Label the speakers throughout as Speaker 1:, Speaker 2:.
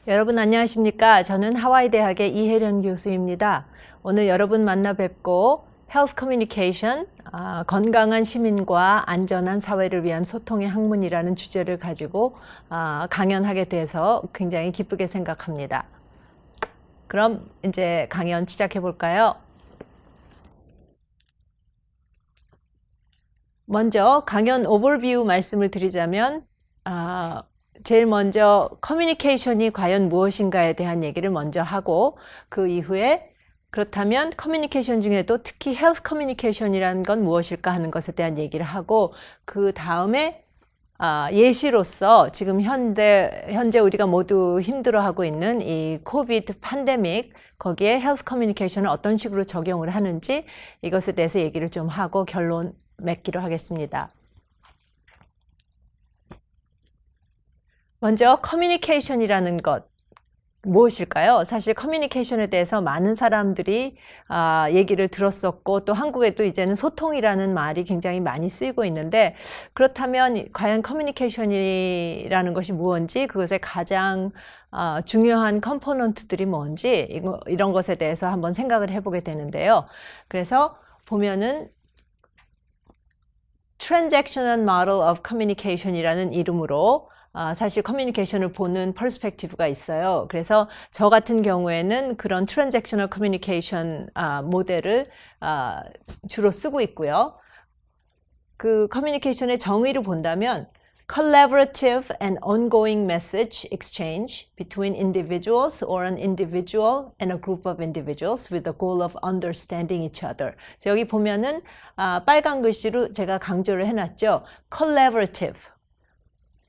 Speaker 1: 여러분 안녕하십니까? 저는 하와이 대학의 이혜련 교수입니다. 오늘 여러분 만나 뵙고 Health Communication, 건강한 시민과 안전한 사회를 위한 소통의 학문이라는 주제를 가지고 강연하게 돼서 굉장히 기쁘게 생각합니다. 그럼 이제 강연 시작해 볼까요? 먼저 강연 오버뷰 말씀을 드리자면 제일 먼저 커뮤니케이션이 과연 무엇인가에 대한 얘기를 먼저 하고 그 이후에 그렇다면 커뮤니케이션 중에도 특히 헬스 커뮤니케이션이라는 건 무엇일까 하는 것에 대한 얘기를 하고 그 다음에 예시로서 지금 현재 우리가 모두 힘들어하고 있는 이 코비드 팬데믹 거기에 헬스 커뮤니케이션을 어떤 식으로 적용을 하는지 이것에 대해서 얘기를 좀 하고 결론 맺기로 하겠습니다. 먼저 커뮤니케이션이라는 것 무엇일까요? 사실 커뮤니케이션에 대해서 많은 사람들이 얘기를 들었었고 또 한국에도 이제는 소통이라는 말이 굉장히 많이 쓰이고 있는데 그렇다면 과연 커뮤니케이션이라는 것이 무엇인지 그것의 가장 중요한 컴포넌트들이 뭔지 이런 것에 대해서 한번 생각을 해보게 되는데요. 그래서 보면은 Transactional Model of Communication이라는 이름으로 사실 커뮤니케이션을 보는 퍼스펙티브가 있어요. 그래서 저 같은 경우에는 그런 트랜잭셔널 커뮤니케이션 모델을 주로 쓰고 있고요. 그 커뮤니케이션의 정의를 본다면 collaborative and ongoing message exchange between individuals or an individual and a group of individuals with the goal of understanding each other. 그래서 여기 보면은 빨간 글씨로 제가 강조를 해놨죠. collaborative.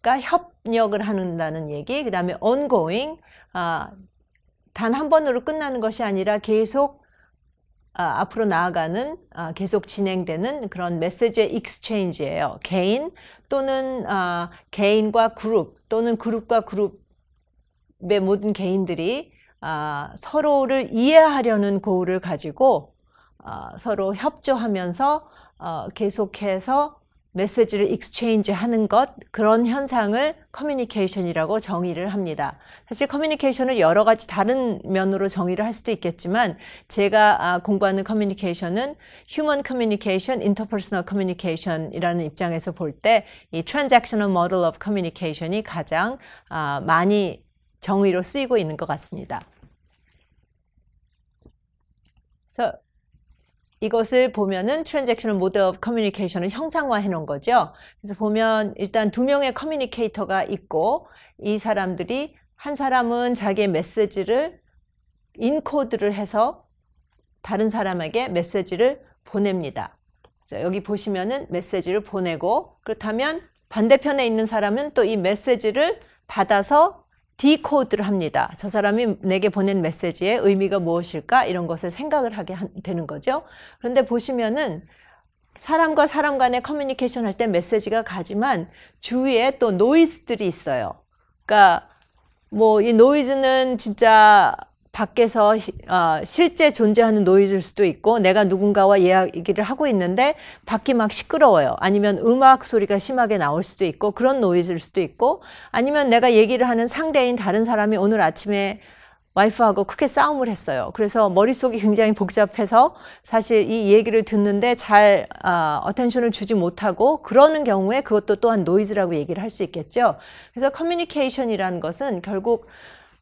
Speaker 1: 협력을 한다는 얘기, 그 다음에 ongoing, 단 한 번으로 끝나는 것이 아니라 계속 앞으로 나아가는, 계속 진행되는 그런 메시지의 exchange예요. 개인 또는 개인과 그룹 또는 그룹과 그룹의 모든 개인들이 서로를 이해하려는 고울을 가지고 서로 협조하면서 계속해서 메시지를 익스체인지 하는 것, 그런 현상을 커뮤니케이션이라고 정의를 합니다. 사실 커뮤니케이션을 여러 가지 다른 면으로 정의를 할 수도 있겠지만 제가 공부하는 커뮤니케이션은 Human Communication, Interpersonal Communication이라는 입장에서 볼 때 이 Transactional Model of Communication이 가장 많이 정의로 쓰이고 있는 것 같습니다. 그래서 이것을 보면은 Transactional Model of Communication을 형상화해 놓은 거죠. 그래서 보면 일단 두 명의 커뮤니케이터가 있고 이 사람들이 한 사람은 자기의 메시지를 인코드를 해서 다른 사람에게 메시지를 보냅니다. 그래서 여기 보시면은 메시지를 보내고 그렇다면 반대편에 있는 사람은 또 이 메시지를 받아서 디코드를 합니다. 저 사람이 내게 보낸 메시지의 의미가 무엇일까? 이런 것을 생각을 하게 되는 거죠. 그런데 보시면은 사람과 사람 간의 커뮤니케이션 할 때 메시지가 가지만 주위에 또 노이즈들이 있어요. 그러니까 뭐 이 노이즈는 진짜 밖에서 실제 존재하는 노이즈일 수도 있고 내가 누군가와 얘기를 하고 있는데 밖이 막 시끄러워요. 아니면 음악 소리가 심하게 나올 수도 있고 그런 노이즈일 수도 있고 아니면 내가 얘기를 하는 상대인 다른 사람이 오늘 아침에 와이프하고 크게 싸움을 했어요. 그래서 머릿속이 굉장히 복잡해서 사실 이 얘기를 듣는데 잘 어텐션을 주지 못하고 그러는 경우에 그것도 또한 노이즈라고 얘기를 할 수 있겠죠. 그래서 커뮤니케이션이라는 것은 결국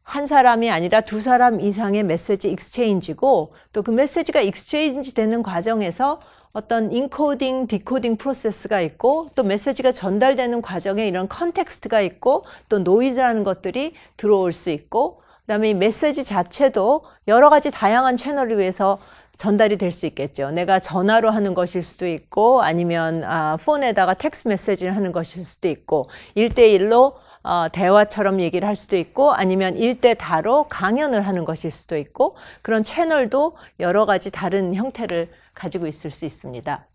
Speaker 1: 한 사람이 아니라 두 사람 이상의 메시지 익스체인지고 또 그 메시지가 익스체인지 되는 과정에서 어떤 인코딩, 디코딩 프로세스가 있고 또 메시지가 전달되는 과정에 이런 컨텍스트가 있고 또 노이즈라는 것들이 들어올 수 있고 그다음에 이 메시지 자체도 여러 가지 다양한 채널을 위해서 전달이 될 수 있겠죠. 내가 전화로 하는 것일 수도 있고 아니면 폰에다가 텍스트 메시지를 하는 것일 수도 있고 1대1로 대화처럼 얘기를 할 수도 있고 아니면 1대 다로 강연을 하는 것일 수도 있고 그런 채널도 여러 가지 다른 형태를 가지고 있을 수 있습니다.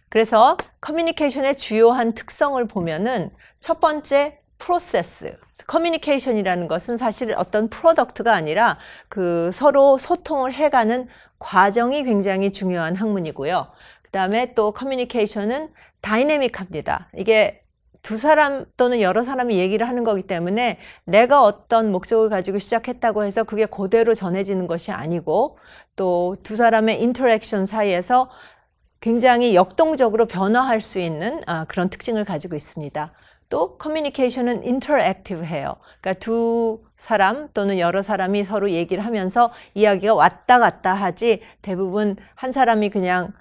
Speaker 1: 그래서 커뮤니케이션의 주요한 특성을 보면은 첫 번째 프로세스, 커뮤니케이션이라는 것은 사실 어떤 프로덕트가 아니라 그 서로 소통을 해가는 과정이 굉장히 중요한 학문이고요. 그 다음에 또 커뮤니케이션은 다이내믹합니다. 이게 두 사람 또는 여러 사람이 얘기를 하는 거기 때문에 내가 어떤 목적을 가지고 시작했다고 해서 그게 그대로 전해지는 것이 아니고 또 두 사람의 인터랙션 사이에서 굉장히 역동적으로 변화할 수 있는 그런 특징을 가지고 있습니다. 또 커뮤니케이션은 인터랙티브해요. 그러니까 두 사람 또는 여러 사람이 서로 얘기를 하면서 이야기가 왔다 갔다 하지 대부분 한 사람이 그냥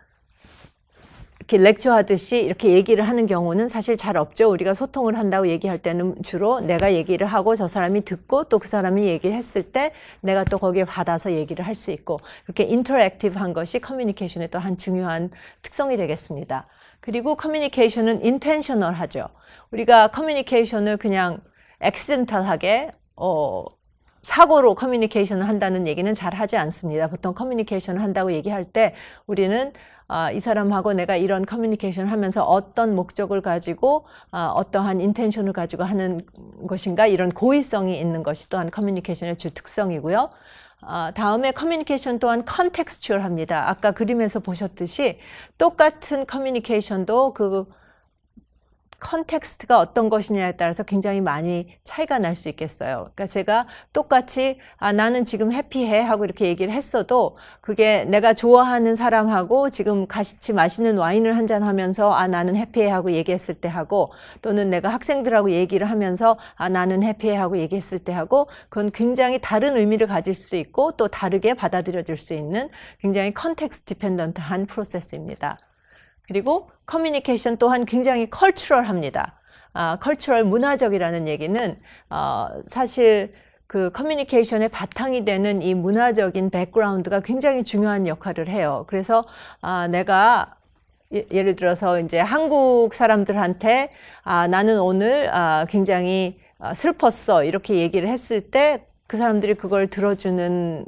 Speaker 1: 이렇게 렉처 하듯이 이렇게 얘기를 하는 경우는 사실 잘 없죠. 우리가 소통을 한다고 얘기할 때는 주로 내가 얘기를 하고 저 사람이 듣고 또 그 사람이 얘기를 했을 때 내가 또 거기에 받아서 얘기를 할 수 있고 이렇게 인터랙티브한 것이 커뮤니케이션의 또 한 중요한 특성이 되겠습니다. 그리고 커뮤니케이션은 인텐셔널하죠. 우리가 커뮤니케이션을 그냥 액시덴탈하게 사고로 커뮤니케이션을 한다는 얘기는 잘 하지 않습니다. 보통 커뮤니케이션을 한다고 얘기할 때 우리는 이 사람하고 내가 이런 커뮤니케이션을 하면서 어떤 목적을 가지고 어떠한 인텐션을 가지고 하는 것인가 이런 고의성이 있는 것이 또한 커뮤니케이션의 주 특성이고요. 다음에 커뮤니케이션 또한 컨텍스추얼합니다. 아까 그림에서 보셨듯이 똑같은 커뮤니케이션도 그 컨텍스트가 어떤 것이냐에 따라서 굉장히 많이 차이가 날 수 있겠어요. 그러니까 제가 똑같이 나는 지금 해피해 하고 이렇게 얘기를 했어도 그게 내가 좋아하는 사람하고 지금 같이 마시는 와인을 한잔 하면서 나는 해피해 하고 얘기했을 때 하고 또는 내가 학생들하고 얘기를 하면서 나는 해피해 하고 얘기했을 때 하고 그건 굉장히 다른 의미를 가질 수 있고 또 다르게 받아들여질 수 있는 굉장히 컨텍스트 디펜던트한 프로세스입니다. 그리고 커뮤니케이션 또한 굉장히 컬처럴합니다. 컬처럴 문화적이라는 얘기는 사실 그 커뮤니케이션의 바탕이 되는 이 문화적인 백그라운드가 굉장히 중요한 역할을 해요. 그래서 내가 예를 들어서 이제 한국 사람들한테 나는 오늘 굉장히 슬펐어 이렇게 얘기를 했을 때 그 사람들이 그걸 들어주는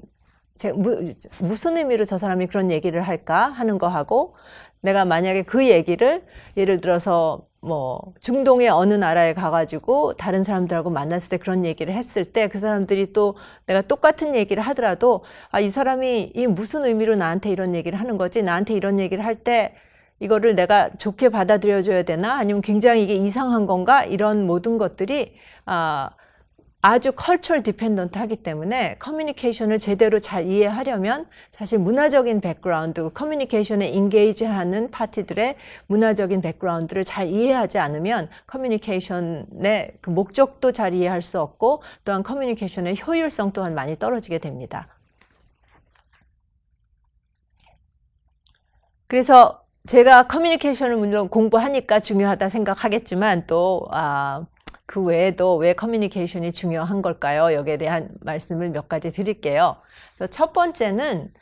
Speaker 1: 무슨 의미로 저 사람이 그런 얘기를 할까 하는 거하고 내가 만약에 그 얘기를 예를 들어서 뭐 중동의 어느 나라에 가가지고 다른 사람들하고 만났을 때 그런 얘기를 했을 때 그 사람들이 또 내가 똑같은 얘기를 하더라도 이 사람이 이 무슨 의미로 나한테 이런 얘기를 하는 거지? 나한테 이런 얘기를 할 때 이거를 내가 좋게 받아들여줘야 되나? 아니면 굉장히 이게 이상한 건가? 이런 모든 것들이 아주 컬처럴 디펜던트 하기 때문에 커뮤니케이션을 제대로 잘 이해하려면 사실 문화적인 백그라운드, 커뮤니케이션에 인게이지하는 파티들의 문화적인 백그라운드를 잘 이해하지 않으면 커뮤니케이션의 그 목적도 잘 이해할 수 없고 또한 커뮤니케이션의 효율성 또한 많이 떨어지게 됩니다. 그래서 제가 커뮤니케이션을 물론 공부하니까 중요하다 생각하겠지만 또 그 외에도 왜 커뮤니케이션이 중요한 걸까요? 여기에 대한 말씀을 몇 가지 드릴게요. 그래서 첫 번째는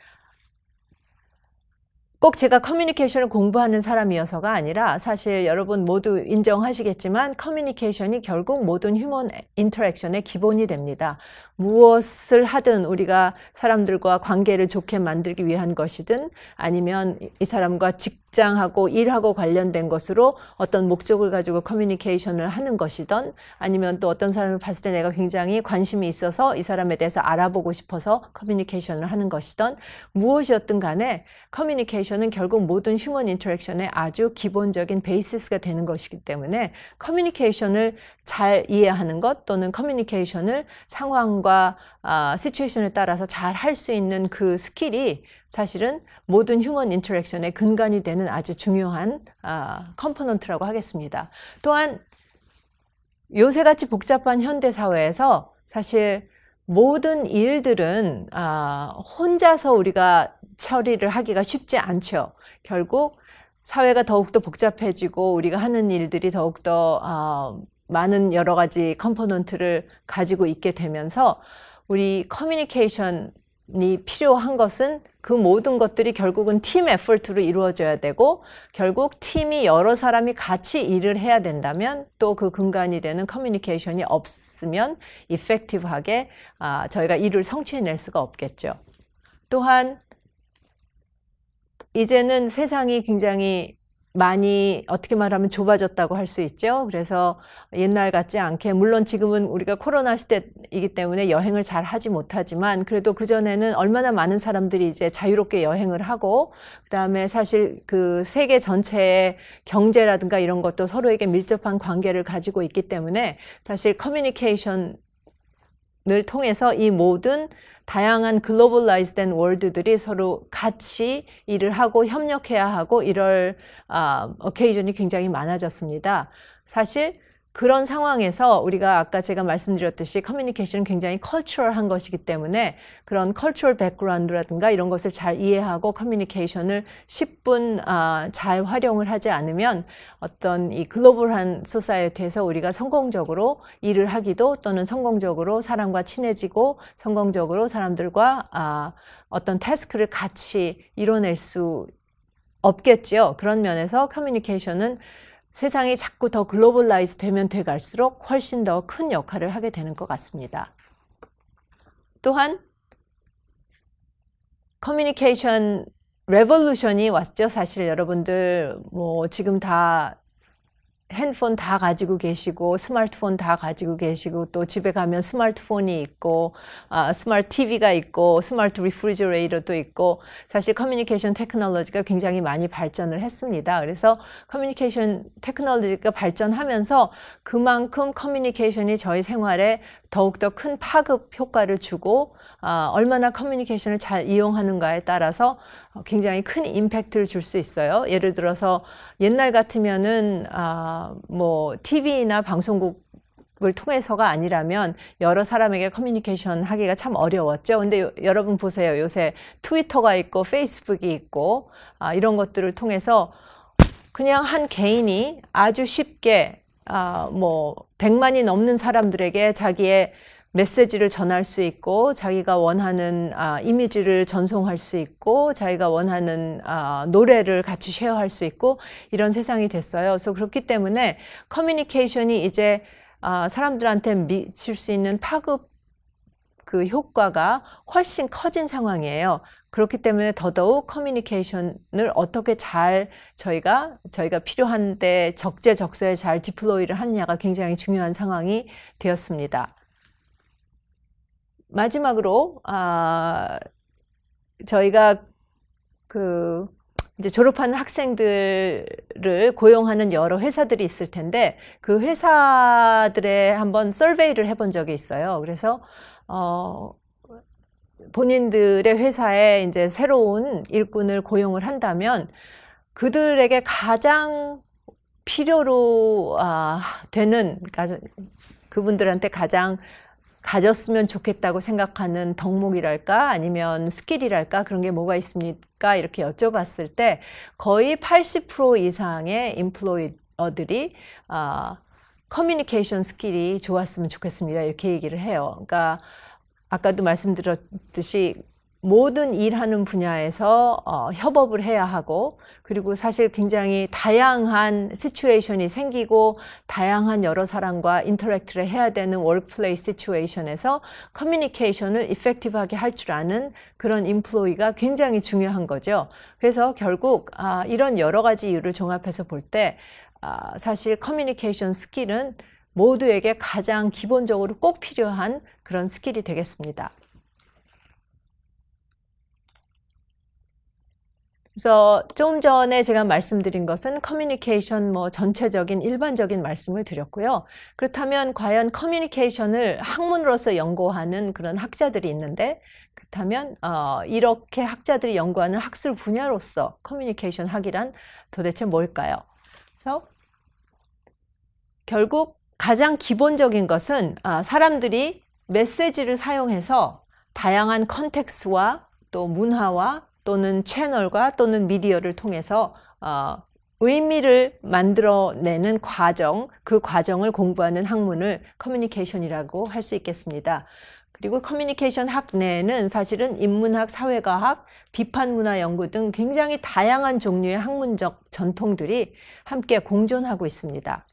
Speaker 1: 꼭 제가 커뮤니케이션을 공부하는 사람이어서가 아니라 사실 여러분 모두 인정하시겠지만 커뮤니케이션이 결국 모든 휴먼 인터랙션의 기본이 됩니다. 무엇을 하든 우리가 사람들과 관계를 좋게 만들기 위한 것이든 아니면 이 사람과 직장하고 일하고 관련된 것으로 어떤 목적을 가지고 커뮤니케이션을 하는 것이든 아니면 또 어떤 사람을 봤을 때 내가 굉장히 관심이 있어서 이 사람에 대해서 알아보고 싶어서 커뮤니케이션을 하는 것이든 무엇이었든 간에 커뮤니케이션은 결국 모든 휴먼 인터랙션의 아주 기본적인 베이시스가 되는 것이기 때문에 커뮤니케이션을 잘 이해하는 것 또는 커뮤니케이션을 상황과 시츄에이션에 따라서 잘 할 수 있는 그 스킬이 사실은 모든 휴먼 인터랙션의 근간이 되는 아주 중요한 컴포넌트라고 하겠습니다. 또한 요새같이 복잡한 현대사회에서 사실 모든 일들은 혼자서 우리가 처리를 하기가 쉽지 않죠. 결국 사회가 더욱더 복잡해지고 우리가 하는 일들이 더욱더 많은 여러 가지 컴포넌트를 가지고 있게 되면서 우리 커뮤니케이션이 필요한 것은 그 모든 것들이 결국은 팀 에포트로 이루어져야 되고 결국 팀이 여러 사람이 같이 일을 해야 된다면 또 그 근간이 되는 커뮤니케이션이 없으면 이펙티브하게 저희가 일을 성취해낼 수가 없겠죠. 또한 이제는 세상이 굉장히 많이 어떻게 말하면 좁아졌다고 할 수 있죠. 그래서 옛날 같지 않게, 물론 지금은 우리가 코로나 시대이기 때문에 여행을 잘 하지 못하지만 그래도 그전에는 얼마나 많은 사람들이 이제 자유롭게 여행을 하고, 그다음에 사실 그 세계 전체의 경제라든가 이런 것도 서로에게 밀접한 관계를 가지고 있기 때문에 사실 커뮤니케이션을 통해서 이 모든 다양한 글로벌라이즈된 월드들이 서로 같이 일을 하고 협력해야 하고 이럴 어케이전이 굉장히 많아졌습니다. 사실 그런 상황에서 우리가 아까 제가 말씀드렸듯이 커뮤니케이션은 굉장히 컬처럴한 것이기 때문에 그런 컬처럴 백그라운드라든가 이런 것을 잘 이해하고 커뮤니케이션을 10분 잘 활용을 하지 않으면 어떤 이 글로벌한 소사이어티에서 우리가 성공적으로 일을 하기도, 또는 성공적으로 사람과 친해지고 성공적으로 사람들과 어떤 태스크를 같이 이뤄낼 수 없겠죠. 그런 면에서 커뮤니케이션은 세상이 자꾸 더 글로벌라이즈 되면 돼 갈수록 훨씬 더 큰 역할을 하게 되는 것 같습니다. 또한 커뮤니케이션 레볼루션이 왔죠. 사실 여러분들 뭐 지금 다 핸드폰 다 가지고 계시고 스마트폰 다 가지고 계시고, 또 집에 가면 스마트폰이 있고 스마트 TV가 있고 스마트 리프리저레이터도 있고, 사실 커뮤니케이션 테크놀로지가 굉장히 많이 발전을 했습니다. 그래서 커뮤니케이션 테크놀로지가 발전하면서 그만큼 커뮤니케이션이 저희 생활에 더욱더 큰 파급 효과를 주고 얼마나 커뮤니케이션을 잘 이용하는가에 따라서 굉장히 큰 임팩트를 줄 수 있어요. 예를 들어서 옛날 같으면은 뭐 TV나 방송국을 통해서가 아니라면 여러 사람에게 커뮤니케이션 하기가 참 어려웠죠. 근데 여러분 보세요. 요새 트위터가 있고 페이스북이 있고 이런 것들을 통해서 그냥 한 개인이 아주 쉽게 뭐 100만이 넘는 사람들에게 자기의 메시지를 전할 수 있고, 자기가 원하는 이미지를 전송할 수 있고, 자기가 원하는 노래를 같이 쉐어할 수 있고, 이런 세상이 됐어요. 그래서 그렇기 때문에 커뮤니케이션이 이제 사람들한테 미칠 수 있는 파급 그 효과가 훨씬 커진 상황이에요. 그렇기 때문에 더더욱 커뮤니케이션을 어떻게 잘 저희가 필요한데 적재적소에 잘 디플로이를 하느냐가 굉장히 중요한 상황이 되었습니다. 마지막으로 저희가 이제 졸업하는 학생들을 고용하는 여러 회사들이 있을 텐데 그 회사들에 한번 서베이를 해본 적이 있어요. 그래서 본인들의 회사에 이제 새로운 일꾼을 고용을 한다면 그들에게 가장 필요로 되는, 그분들한테 가장 가졌으면 좋겠다고 생각하는 덕목이랄까 아니면 스킬이랄까 그런 게 뭐가 있습니까? 이렇게 여쭤봤을 때 거의 80% 이상의 임플로이어들이 커뮤니케이션 스킬이 좋았으면 좋겠습니다. 이렇게 얘기를 해요. 그러니까 아까도 말씀드렸듯이 모든 일하는 분야에서 협업을 해야 하고, 그리고 사실 굉장히 다양한 시츄에이션이 생기고 다양한 여러 사람과 인터랙트를 해야 되는 워크플레이스 시츄에이션에서 커뮤니케이션을 이펙티브하게 할 줄 아는 그런 임플로이가 굉장히 중요한 거죠. 그래서 결국 이런 여러 가지 이유를 종합해서 볼 때 사실 커뮤니케이션 스킬은 모두에게 가장 기본적으로 꼭 필요한 그런 스킬이 되겠습니다. 그래서 좀 전에 제가 말씀드린 것은 커뮤니케이션 뭐 전체적인 일반적인 말씀을 드렸고요. 그렇다면 과연 커뮤니케이션을 학문으로서 연구하는 그런 학자들이 있는데, 그렇다면 이렇게 학자들이 연구하는 학술 분야로서 커뮤니케이션 학이란 도대체 뭘까요? 그래서 결국 가장 기본적인 것은 사람들이 메시지를 사용해서 다양한 컨텍스트와 또 문화와 또는 채널과 또는 미디어를 통해서 의미를 만들어내는 과정, 그 과정을 공부하는 학문을 커뮤니케이션이라고 할 수 있겠습니다. 그리고 커뮤니케이션 학 내에는 사실은 인문학, 사회과학, 비판문화 연구 등 굉장히 다양한 종류의 학문적 전통들이 함께 공존하고 있습니다.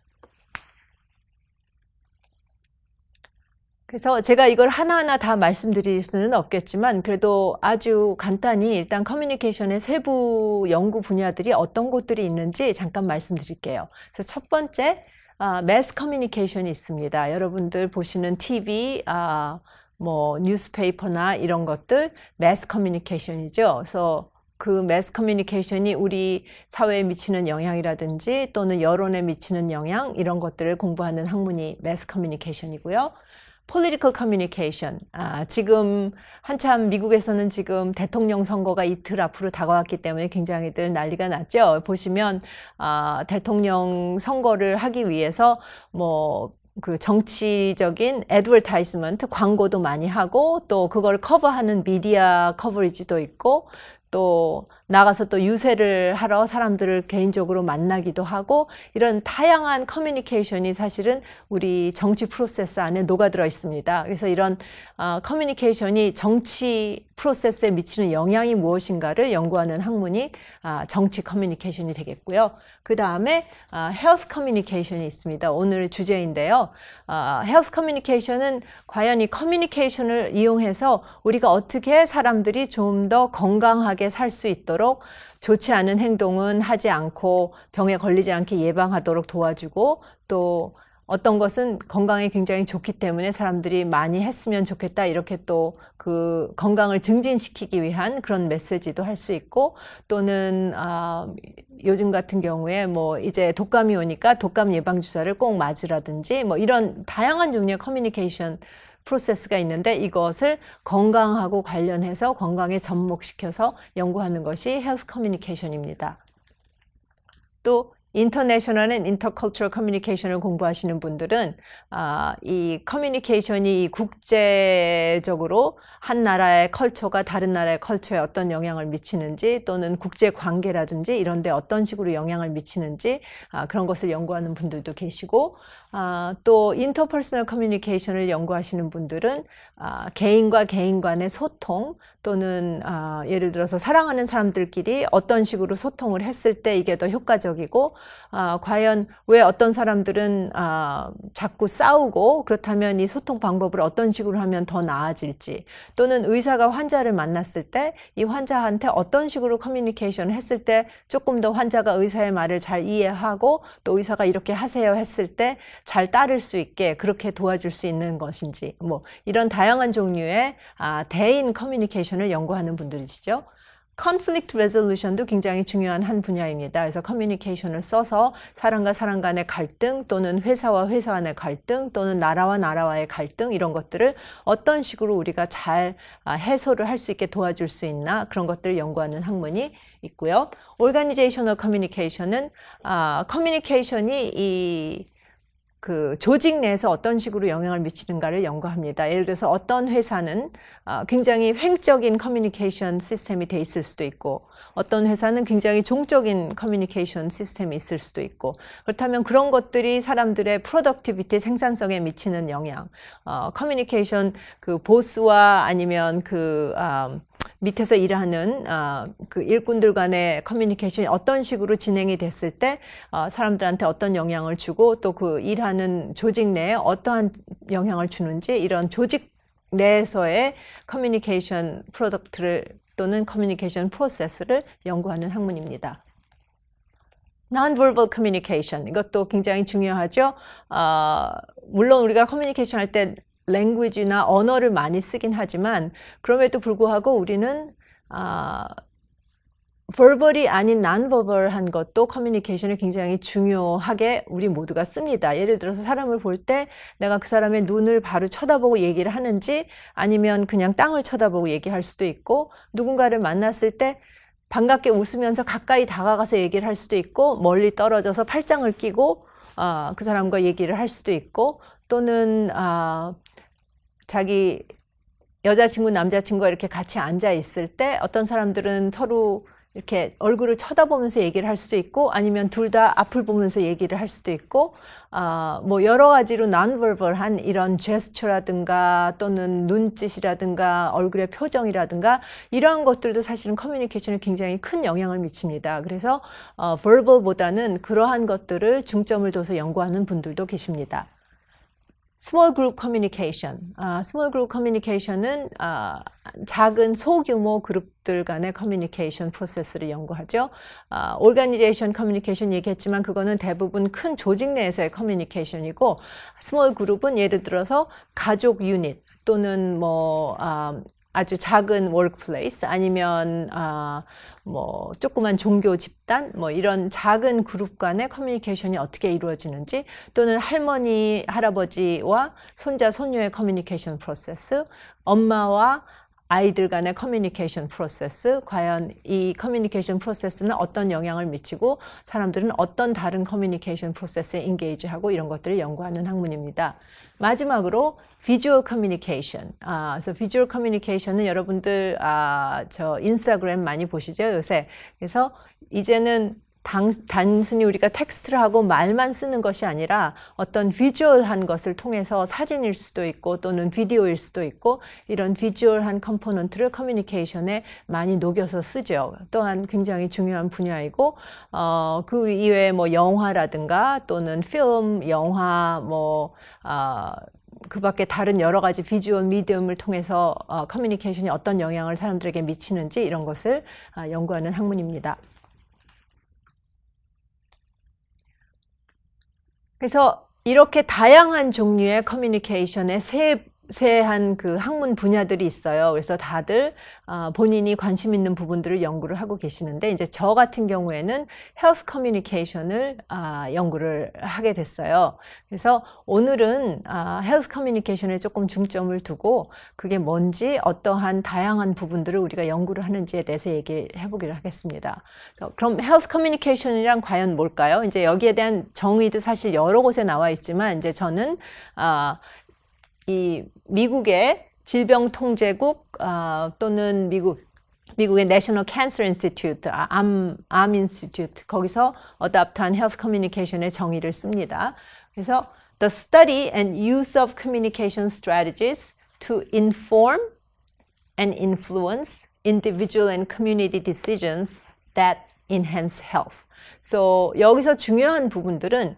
Speaker 1: 그래서 제가 이걸 하나하나 다 말씀드릴 수는 없겠지만 그래도 아주 간단히 일단 커뮤니케이션의 세부 연구 분야들이 어떤 곳들이 있는지 잠깐 말씀드릴게요. 그래서 첫 번째 매스 커뮤니케이션이 있습니다. 여러분들 보시는 TV, 뭐 뉴스페이퍼나 이런 것들 매스 커뮤니케이션이죠. 그래서 그 매스 커뮤니케이션이 우리 사회에 미치는 영향이라든지 또는 여론에 미치는 영향 이런 것들을 공부하는 학문이 매스 커뮤니케이션이고요. political communication. 지금 한참 미국에서는 지금 대통령 선거가 이틀 앞으로 다가왔기 때문에 굉장히들 난리가 났죠. 보시면 대통령 선거를 하기 위해서 뭐 그 정치적인 애드버타이즈먼트 광고도 많이 하고 또 그걸 커버하는 미디어 커버리지도 있고 또 나가서 또 유세를 하러 사람들을 개인적으로 만나기도 하고 이런 다양한 커뮤니케이션이 사실은 우리 정치 프로세스 안에 녹아들어 있습니다. 그래서 이런 커뮤니케이션이 정치 프로세스에 미치는 영향이 무엇인가를 연구하는 학문이 정치 커뮤니케이션이 되겠고요. 그 다음에 헬스 커뮤니케이션이 있습니다. 오늘 주제인데요. 헬스 커뮤니케이션은 과연 이 커뮤니케이션을 이용해서 우리가 어떻게 사람들이 좀 더 건강하게 살 수 있도록 좋지 않은 행동은 하지 않고 병에 걸리지 않게 예방하도록 도와주고 또 어떤 것은 건강에 굉장히 좋기 때문에 사람들이 많이 했으면 좋겠다 이렇게 또 그 건강을 증진시키기 위한 그런 메시지도 할 수 있고 또는 요즘 같은 경우에 뭐 이제 독감이 오니까 독감 예방 주사를 꼭 맞으라든지 뭐 이런 다양한 종류의 커뮤니케이션 프로세스가 있는데 이것을 건강하고 관련해서 건강에 접목시켜서 연구하는 것이 헬스 커뮤니케이션입니다. 또 인터내셔널 앤 인터컬처럴 커뮤니케이션을 공부하시는 분들은 이 커뮤니케이션이 국제적으로 한 나라의 컬처가 다른 나라의 컬처에 어떤 영향을 미치는지 또는 국제 관계라든지 이런 데 어떤 식으로 영향을 미치는지 그런 것을 연구하는 분들도 계시고 또 인터퍼스널 커뮤니케이션을 연구하시는 분들은 개인과 개인 간의 소통 또는 예를 들어서 사랑하는 사람들끼리 어떤 식으로 소통을 했을 때 이게 더 효과적이고 과연 왜 어떤 사람들은 자꾸 싸우고 그렇다면 이 소통 방법을 어떤 식으로 하면 더 나아질지 또는 의사가 환자를 만났을 때 이 환자한테 어떤 식으로 커뮤니케이션을 했을 때 조금 더 환자가 의사의 말을 잘 이해하고 또 의사가 이렇게 하세요 했을 때 잘 따를 수 있게 그렇게 도와줄 수 있는 것인지 뭐 이런 다양한 종류의 대인 커뮤니케이션을 연구하는 분들이시죠. conflict resolution도 굉장히 중요한 한 분야입니다. 그래서 커뮤니케이션을 써서 사람과 사람 간의 갈등 또는 회사와 회사 간의 갈등 또는 나라와 나라와의 갈등 이런 것들을 어떤 식으로 우리가 잘 해소를 할 수 있게 도와줄 수 있나 그런 것들을 연구하는 학문이 있고요. organizational communication은 커뮤니케이션이 그 조직 내에서 어떤 식으로 영향을 미치는가를 연구합니다. 예를 들어서 어떤 회사는 굉장히 횡적인 커뮤니케이션 시스템이 돼 있을 수도 있고 어떤 회사는 굉장히 종적인 커뮤니케이션 시스템이 있을 수도 있고 그렇다면 그런 것들이 사람들의 프로덕티비티 생산성에 미치는 영향 커뮤니케이션 그 보스와 아니면 그 밑에서 일하는 그 일꾼들 간의 커뮤니케이션이 어떤 식으로 진행이 됐을 때 사람들한테 어떤 영향을 주고 또 그 일하는 조직 내에 어떠한 영향을 주는지 이런 조직 내에서의 커뮤니케이션 프로덕트를 또는 커뮤니케이션 프로세스를 연구하는 학문입니다. Non-verbal communication 이것도 굉장히 중요하죠. 물론 우리가 커뮤니케이션 할 때 랭귀지나 언어를 많이 쓰긴 하지만 그럼에도 불구하고 우리는 verbal이 아닌 non-verbal한 것도 커뮤니케이션이 굉장히 중요하게 우리 모두가 씁니다. 예를 들어서 사람을 볼 때 내가 그 사람의 눈을 바로 쳐다보고 얘기를 하는지 아니면 그냥 땅을 쳐다보고 얘기할 수도 있고 누군가를 만났을 때 반갑게 웃으면서 가까이 다가가서 얘기를 할 수도 있고 멀리 떨어져서 팔짱을 끼고 그 사람과 얘기를 할 수도 있고 또는 자기 여자친구, 남자친구가 이렇게 같이 앉아 있을 때 어떤 사람들은 서로 이렇게 얼굴을 쳐다보면서 얘기를 할 수도 있고 아니면 둘 다 앞을 보면서 얘기를 할 수도 있고 뭐 여러 가지로 non-verbal한 이런 제스처라든가 또는 눈짓이라든가 얼굴의 표정이라든가 이러한 것들도 사실은 커뮤니케이션에 굉장히 큰 영향을 미칩니다. 그래서 verbal보다는 그러한 것들을 중점을 둬서 연구하는 분들도 계십니다. Small group communication. Small group communication은 작은 소규모 그룹들 간의 커뮤니케이션 프로세스를 연구하죠. Organization communication 얘기했지만 그거는 대부분 큰 조직 내에서의 커뮤니케이션이고, small group은 예를 들어서 가족 유닛 또는 뭐 아주 작은 workplace 아니면 뭐 조그만 종교 집단 뭐 이런 작은 그룹 간의 커뮤니케이션이 어떻게 이루어지는지, 또는 할머니 할아버지와 손자 손녀의 커뮤니케이션 프로세스, 엄마와 아이들 간의 커뮤니케이션 프로세스, 과연 이 커뮤니케이션 프로세스는 어떤 영향을 미치고 사람들은 어떤 다른 커뮤니케이션 프로세스에 인게이지하고, 이런 것들을 연구하는 학문입니다. 마지막으로 비주얼 커뮤니케이션. 그래서 비주얼 커뮤니케이션은 여러분들 저 인스타그램 많이 보시죠, 요새. 그래서 이제는 단순히 우리가 텍스트를 하고 말만 쓰는 것이 아니라 어떤 비주얼한 것을 통해서 사진일 수도 있고 또는 비디오일 수도 있고, 이런 비주얼한 컴포넌트를 커뮤니케이션에 많이 녹여서 쓰죠. 또한 굉장히 중요한 분야이고, 그 이외에 뭐 영화라든가 또는 필름, 영화, 그 밖에 다른 여러 가지 비주얼 미디엄을 통해서 커뮤니케이션이 어떤 영향을 사람들에게 미치는지, 이런 것을 연구하는 학문입니다. 그래서 이렇게 다양한 종류의 커뮤니케이션의 세세한 그 학문 분야들이 있어요. 그래서 다들 본인이 관심 있는 부분들을 연구를 하고 계시는데, 이제 저 같은 경우에는 헬스 커뮤니케이션을 연구를 하게 됐어요. 그래서 오늘은 헬스 커뮤니케이션에 조금 중점을 두고 그게 뭔지, 어떠한 다양한 부분들을 우리가 연구를 하는지에 대해서 얘기를 해보기로 하겠습니다. 그럼 헬스 커뮤니케이션이란 과연 뭘까요? 이제 여기에 대한 정의도 사실 여러 곳에 나와 있지만, 이제 저는 이 미국의 질병통제국 또는 미국의 National Cancer Institute, 암 인스티튜트, 거기서 어답트한 헬스 커뮤니케이션의 정의를 씁니다. 그래서 the study and use of communication strategies to inform and influence individual and community decisions that enhance health. So 여기서 중요한 부분들은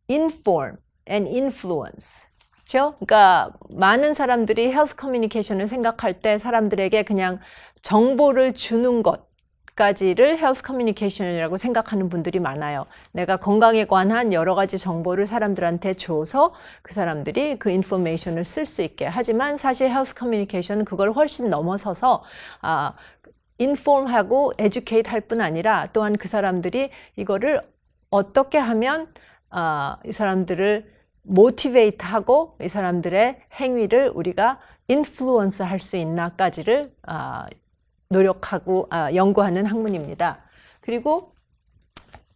Speaker 1: inform and influence. 그렇죠? 그러니까 많은 사람들이 헬스 커뮤니케이션을 생각할 때 사람들에게 그냥 정보를 주는 것까지를 헬스 커뮤니케이션이라고 생각하는 분들이 많아요. 내가 건강에 관한 여러 가지 정보를 사람들한테 줘서 그 사람들이 그 인포메이션을 쓸 수 있게. 하지만 사실 헬스 커뮤니케이션은 그걸 훨씬 넘어서서 inform하고 educate 할 뿐 아니라, 또한 그 사람들이 이거를 어떻게 하면 이 사람들을 모티베이트하고 이 사람들의 행위를 우리가 인플루언스 할 수 있나까지를 노력하고 연구하는 학문입니다. 그리고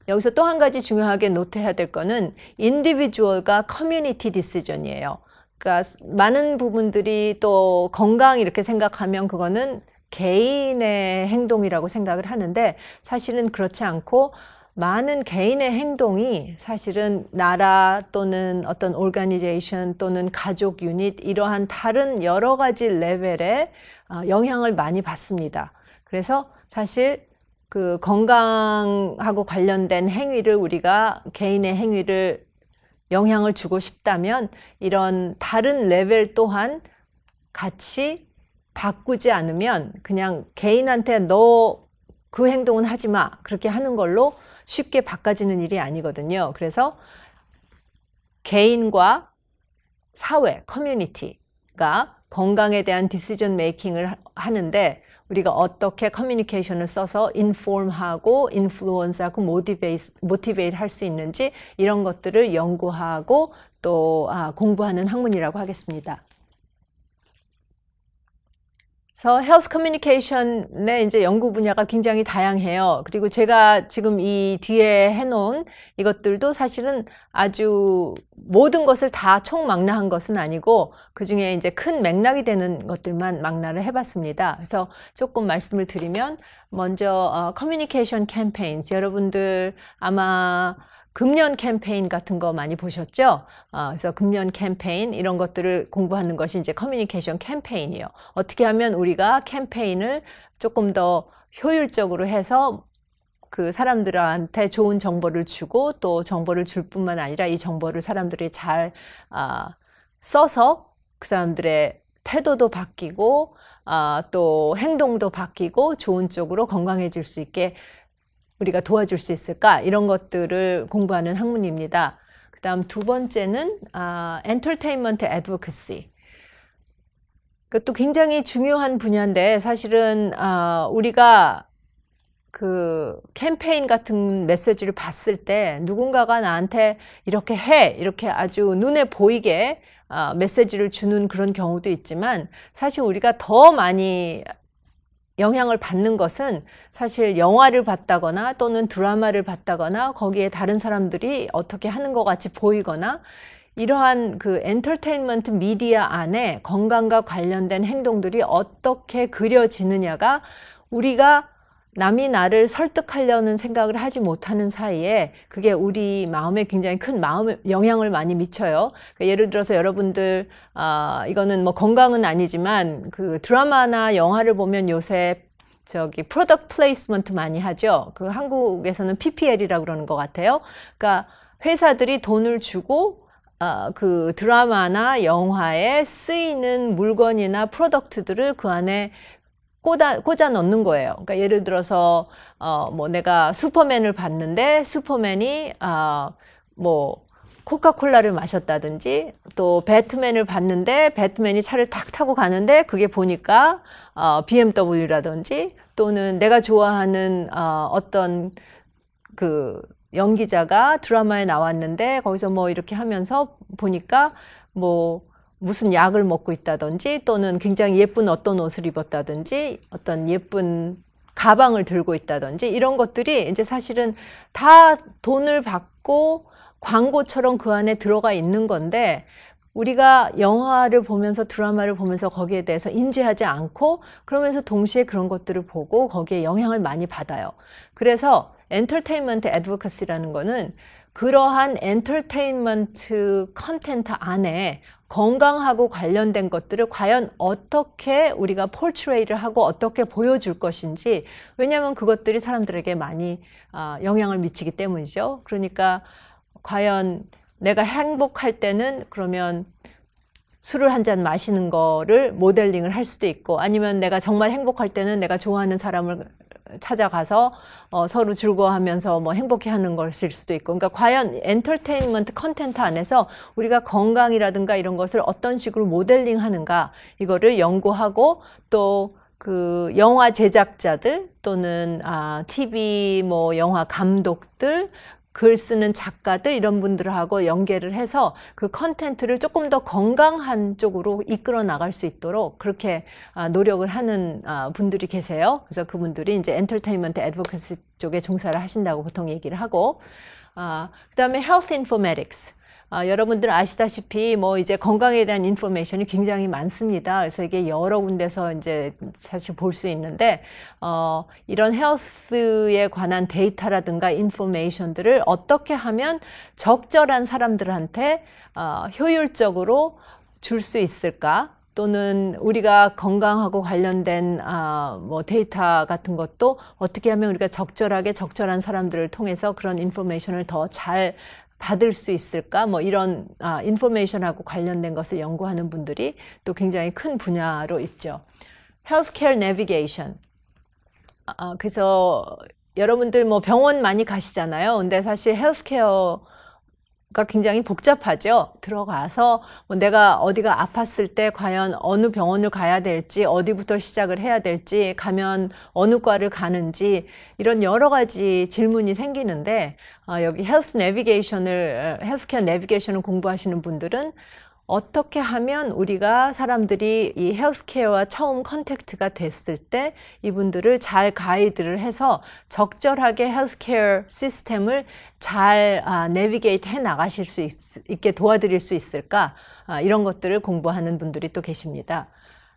Speaker 1: 여기서 또 한 가지 중요하게 노트해야 될 거는 인디비주얼과 커뮤니티 디시전이에요. 그러니까 많은 부분들이 또 건강 이렇게 생각하면 그거는 개인의 행동이라고 생각을 하는데, 사실은 그렇지 않고 많은 개인의 행동이 사실은 나라 또는 어떤 오르가니제이션 또는 가족 유닛, 이러한 다른 여러 가지 레벨에 영향을 많이 받습니다. 그래서 사실 그 건강하고 관련된 행위를, 우리가 개인의 행위를 영향을 주고 싶다면 이런 다른 레벨 또한 같이 바꾸지 않으면, 그냥 개인한테 너 그 행동은 하지 마, 그렇게 하는 걸로 쉽게 바꿔지는 일이 아니거든요. 그래서 개인과 사회, 커뮤니티가 건강에 대한 디시전 메이킹을 하는데, 우리가 어떻게 커뮤니케이션을 써서 인폼하고 인플루언스하고 모티베이트 할 수 있는지, 이런 것들을 연구하고 또 공부하는 학문이라고 하겠습니다. 그래서 헬스 커뮤니케이션의 이제 연구 분야가 굉장히 다양해요. 그리고 제가 지금 이 뒤에 해놓은 이것들도 사실은 아주 모든 것을 다 총망라한 것은 아니고, 그 중에 이제 큰 맥락이 되는 것들만 망라를 해봤습니다. 그래서 조금 말씀을 드리면, 먼저 커뮤니케이션 캠페인, 여러분들 아마 금년 캠페인 같은 거 많이 보셨죠? 그래서 금년 캠페인, 이런 것들을 공부하는 것이 이제 커뮤니케이션 캠페인이에요. 어떻게 하면 우리가 캠페인을 조금 더 효율적으로 해서 그 사람들한테 좋은 정보를 주고 또 정보를 줄 뿐만 아니라 이 정보를 사람들이 잘 써서 그 사람들의 태도도 바뀌고 또 행동도 바뀌고 좋은 쪽으로 건강해질 수 있게 우리가 도와줄 수 있을까? 이런 것들을 공부하는 학문입니다. 그 다음 두 번째는 Entertainment Advocacy. 그것도 굉장히 중요한 분야인데 사실은 우리가 그 캠페인 같은 메시지를 봤을 때 누군가가 나한테 이렇게 해 이렇게 아주 눈에 보이게 메시지를 주는 그런 경우도 있지만 사실 우리가 더 많이 영향을 받는 것은 사실 영화를 봤다거나 또는 드라마를 봤다거나 거기에 다른 사람들이 어떻게 하는 것 같이 보이거나 이러한 그 엔터테인먼트 미디어 안에 건강과 관련된 행동들이 어떻게 그려지느냐가 우리가 남이 나를 설득하려는 생각을 하지 못하는 사이에 그게 우리 마음에 굉장히 큰 영향을 많이 미쳐요. 그러니까 예를 들어서 여러분들 이거는 뭐 건강은 아니지만 그 드라마나 영화를 보면 요새 저기 프로덕트 플레이스먼트 많이 하죠. 그 한국에서는 PPL이라고 그러는 것 같아요. 그러니까 회사들이 돈을 주고 그 드라마나 영화에 쓰이는 물건이나 프로덕트들을 그 안에 꽂아 넣는 거예요. 그러니까 예를 들어서 뭐 내가 슈퍼맨을 봤는데 슈퍼맨이 뭐 코카콜라를 마셨다든지 또 배트맨을 봤는데 배트맨이 차를 탁 타고 가는데 그게 보니까 BMW라든지 또는 내가 좋아하는 어떤 그 연기자가 드라마에 나왔는데 거기서 뭐 이렇게 하면서 보니까 뭐 무슨 약을 먹고 있다든지 또는 굉장히 예쁜 어떤 옷을 입었다든지 어떤 예쁜 가방을 들고 있다든지 이런 것들이 이제 사실은 다 돈을 받고 광고처럼 그 안에 들어가 있는 건데 우리가 영화를 보면서 드라마를 보면서 거기에 대해서 인지하지 않고 그러면서 동시에 그런 것들을 보고 거기에 영향을 많이 받아요. 그래서 엔터테인먼트 애드보커시라는 거는 그러한 엔터테인먼트 컨텐트 안에 건강하고 관련된 것들을 과연 어떻게 우리가 폴트레이를 하고 어떻게 보여줄 것인지 왜냐하면 그것들이 사람들에게 많이 영향을 미치기 때문이죠. 그러니까 과연 내가 행복할 때는 그러면 술을 한 잔 마시는 거를 모델링을 할 수도 있고 아니면 내가 정말 행복할 때는 내가 좋아하는 사람을 찾아가서 서로 즐거워하면서 뭐 행복해하는 것일 수도 있고 그러니까 과연 엔터테인먼트 컨텐트 안에서 우리가 건강이라든가 이런 것을 어떤 식으로 모델링하는가 이거를 연구하고 또 그 영화 제작자들 또는 TV 뭐 영화 감독들 글 쓰는 작가들 이런 분들하고 연계를 해서 그 컨텐츠를 조금 더 건강한 쪽으로 이끌어 나갈 수 있도록 그렇게 노력을 하는 분들이 계세요. 그래서 그분들이 이제 엔터테인먼트 애드보커시 쪽에 종사를 하신다고 보통 얘기를 하고 그다음에 헬스 인포메틱스 여러분들 아시다시피 뭐 이제 건강에 대한 인포메이션이 굉장히 많습니다. 그래서 이게 여러 군데서 이제 사실 볼 수 있는데 이런 헬스에 관한 데이터라든가 인포메이션들을 어떻게 하면 적절한 사람들한테 효율적으로 줄 수 있을까? 또는 우리가 건강하고 관련된 뭐 데이터 같은 것도 어떻게 하면 우리가 적절하게 적절한 사람들을 통해서 그런 인포메이션을 더 잘 받을 수 있을까? 뭐 이런 인포메이션하고 관련된 것을 연구하는 분들이 또 굉장히 큰 분야로 있죠. 헬스케어 내비게이션. 그래서 여러분들 뭐 병원 많이 가시잖아요. 근데 사실 헬스케어가 굉장히 복잡하죠. 들어가서 뭐 내가 어디가 아팠을 때 과연 어느 병원을 가야 될지 어디부터 시작을 해야 될지 가면 어느 과를 가는지 이런 여러 가지 질문이 생기는데 여기 헬스케어 내비게이션을 공부하시는 분들은 어떻게 하면 우리가 사람들이 이 헬스케어와 처음 컨택트가 됐을 때 이분들을 잘 가이드를 해서 적절하게 헬스케어 시스템을 잘 내비게이트 해 나가실 수 있게 도와드릴 수 있을까? 이런 것들을 공부하는 분들이 또 계십니다.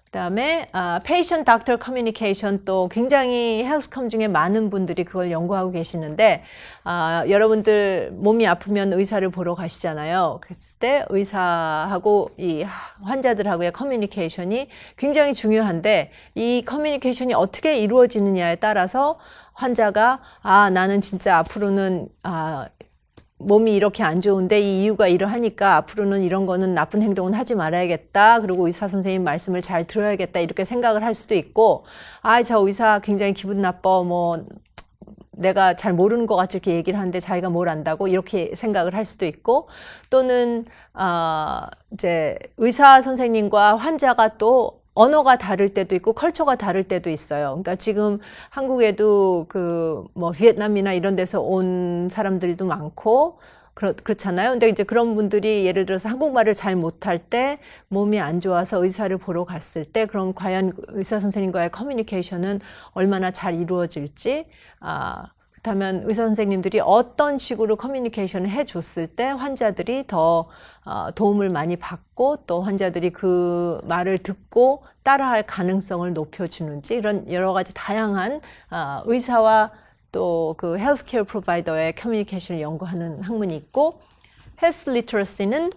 Speaker 1: 그다음에 patient doctor communication 또 굉장히 헬스컴 중에 많은 분들이 그걸 연구하고 계시는데 여러분들 몸이 아프면 의사를 보러 가시잖아요. 그랬을 때 의사하고 이 환자들하고의 커뮤니케이션이 굉장히 중요한데 이 커뮤니케이션이 어떻게 이루어지느냐에 따라서 환자가 나는 진짜 앞으로는 몸이 이렇게 안 좋은데 이 이유가 이러하니까 앞으로는 이런 거는 나쁜 행동은 하지 말아야겠다. 그리고 의사 선생님 말씀을 잘 들어야겠다. 이렇게 생각을 할 수도 있고, 저 의사 굉장히 기분 나빠. 뭐 내가 잘 모르는 것 같이 이렇게 얘기를 하는데 자기가 뭘 안다고 이렇게 생각을 할 수도 있고, 또는 이제 의사 선생님과 환자가 또 언어가 다를 때도 있고 컬처가 다를 때도 있어요. 그러니까 지금 한국에도 그 뭐 비엔남이나 이런 데서 온 사람들도 많고 그렇잖아요. 근데 이제 그런 분들이 예를 들어서 한국말을 잘 못할 때 몸이 안 좋아서 의사를 보러 갔을 때 그럼 과연 의사 선생님과의 커뮤니케이션은 얼마나 잘 이루어질지, 그렇다면 의사 선생님들이 어떤 식으로 커뮤니케이션을 해줬을 때 환자들이 더 도움을 많이 받고 또 환자들이 그 말을 듣고 따라할 가능성을 높여주는지, 이런 여러 가지 다양한 의사와 또 그 헬스케어 프로바이더의 커뮤니케이션을 연구하는 학문이 있고, 헬스 리터러시는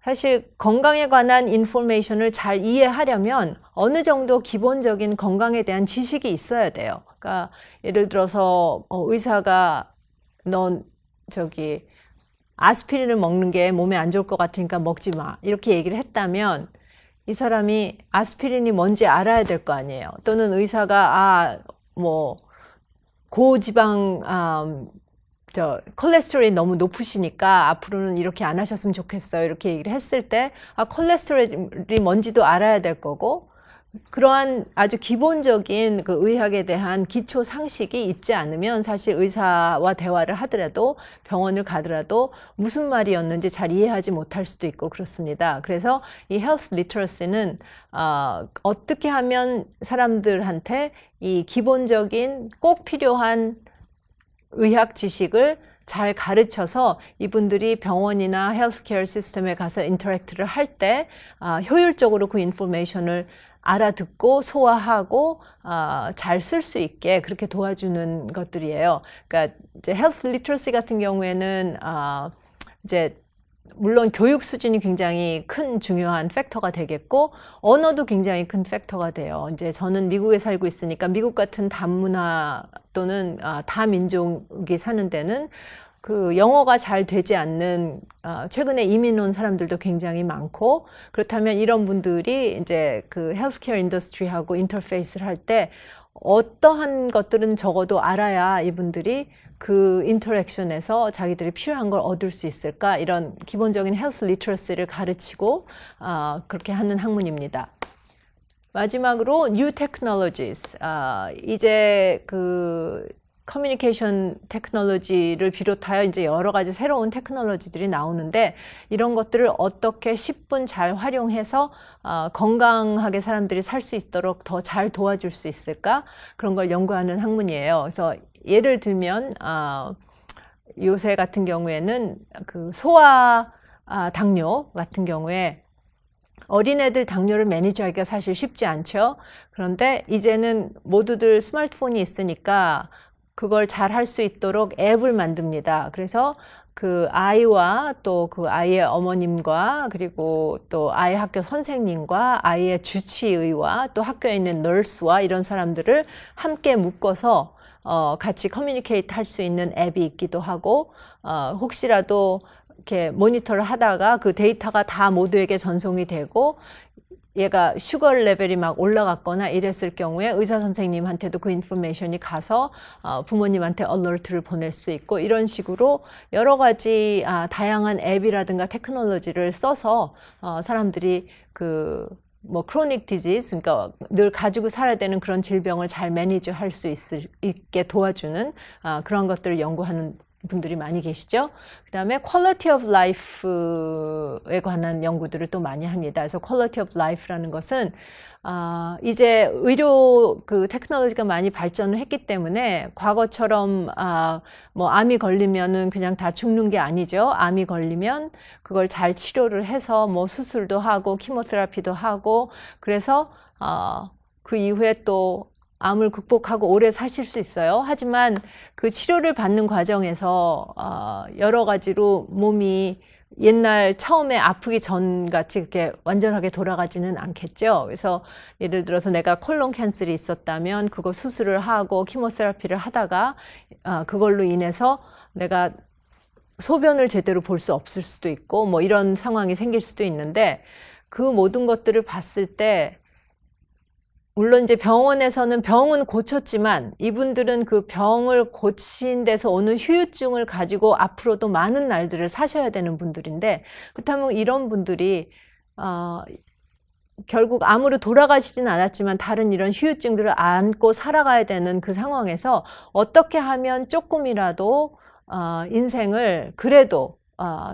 Speaker 1: 사실 건강에 관한 인포메이션을 잘 이해하려면 어느 정도 기본적인 건강에 대한 지식이 있어야 돼요. 그러니까 예를 들어서 의사가 넌 아스피린을 먹는 게 몸에 안 좋을 것 같으니까 먹지 마, 이렇게 얘기를 했다면 이 사람이 아스피린이 뭔지 알아야 될 거 아니에요. 또는 의사가 뭐 고지방 콜레스테롤이 너무 높으시니까 앞으로는 이렇게 안 하셨으면 좋겠어요, 이렇게 얘기를 했을 때 콜레스테롤이 뭔지도 알아야 될 거고, 그러한 아주 기본적인 그 의학에 대한 기초 상식이 있지 않으면 사실 의사와 대화를 하더라도 병원을 가더라도 무슨 말이었는지 잘 이해하지 못할 수도 있고 그렇습니다. 그래서 이 헬스 리터러시는 어떻게 하면 사람들한테 이 기본적인 꼭 필요한 의학 지식을 잘 가르쳐서 이분들이 병원이나 헬스케어 시스템에 가서 인터랙트를 할 때 효율적으로 그 인포메이션을 알아듣고 소화하고 잘 쓸 수 있게 그렇게 도와주는 것들이에요. 그러니까 이제 헬스 리터러시 같은 경우에는 이제 물론 교육 수준이 굉장히 큰 중요한 팩터가 되겠고, 언어도 굉장히 큰 팩터가 돼요. 이제 저는 미국에 살고 있으니까 미국 같은 다문화 또는 다민족이 사는 데는 그 영어가 잘 되지 않는 최근에 이민 온 사람들도 굉장히 많고, 그렇다면 이런 분들이 이제 그 헬스케어 인더스트리하고 인터페이스를 할 때 어떠한 것들은 적어도 알아야 이분들이 그 인터랙션에서 자기들이 필요한 걸 얻을 수 있을까, 이런 기본적인 헬스 리터러시를 가르치고 그렇게 하는 학문입니다. 마지막으로 New Technologies, 이제 그 커뮤니케이션 테크놀로지를 비롯하여 이제 여러 가지 새로운 테크놀로지들이 나오는데, 이런 것들을 어떻게 10분 잘 활용해서 건강하게 사람들이 살 수 있도록 더 잘 도와줄 수 있을까, 그런 걸 연구하는 학문이에요. 그래서 예를 들면 요새 같은 경우에는 그 소아 당뇨 같은 경우에 어린애들 당뇨를 매니지하기가 사실 쉽지 않죠. 그런데 이제는 모두들 스마트폰이 있으니까 그걸 잘 할 수 있도록 앱을 만듭니다. 그래서 그 아이와 또 그 아이의 어머님과 그리고 또 아이 학교 선생님과 아이의 주치의와 또 학교에 있는 널스와 이런 사람들을 함께 묶어서 같이 커뮤니케이트 할 수 있는 앱이 있기도 하고, 혹시라도 이렇게 모니터를 하다가 그 데이터가 다 모두에게 전송이 되고 얘가 슈거 레벨이 막 올라갔거나 이랬을 경우에 의사 선생님한테도 그 인포메이션이 가서 부모님한테 얼러트를 보낼 수 있고, 이런 식으로 여러 가지 다양한 앱이라든가 테크놀로지를 써서 사람들이 그 뭐 크로닉 디지즈, 그러니까 늘 가지고 살아야 되는 그런 질병을 잘 매니지 할 수 있게 도와주는 그런 것들을 연구하는 분들이 많이 계시죠. 그 다음에 퀄리티 오브 라이프에 관한 연구들을 또 많이 합니다. 그래서 퀄리티 오브 라이프라는 것은 이제 의료 그 테크놀로지가 많이 발전을 했기 때문에 과거처럼 뭐 암이 걸리면은 그냥 다 죽는 게 아니죠. 암이 걸리면 그걸 잘 치료를 해서 뭐 수술도 하고 키모테라피도 하고, 그래서 그 이후에 또 암을 극복하고 오래 사실 수 있어요. 하지만 그 치료를 받는 과정에서 여러 가지로 몸이 옛날 처음에 아프기 전 같이 그렇게 완전하게 돌아가지는 않겠죠. 그래서 예를 들어서 내가 콜론 캔슬이 있었다면 그거 수술을 하고 키모테라피를 하다가 그걸로 인해서 내가 소변을 제대로 볼 수 없을 수도 있고 뭐 이런 상황이 생길 수도 있는데 그 모든 것들을 봤을 때 물론 이제 병원에서는 병은 고쳤지만 이분들은 그 병을 고친 데서 오는 후유증을 가지고 앞으로도 많은 날들을 사셔야 되는 분들인데 그렇다면 이런 분들이 결국 암으로 돌아가시진 않았지만 다른 이런 후유증들을 안고 살아가야 되는 그 상황에서 어떻게 하면 조금이라도 인생을 그래도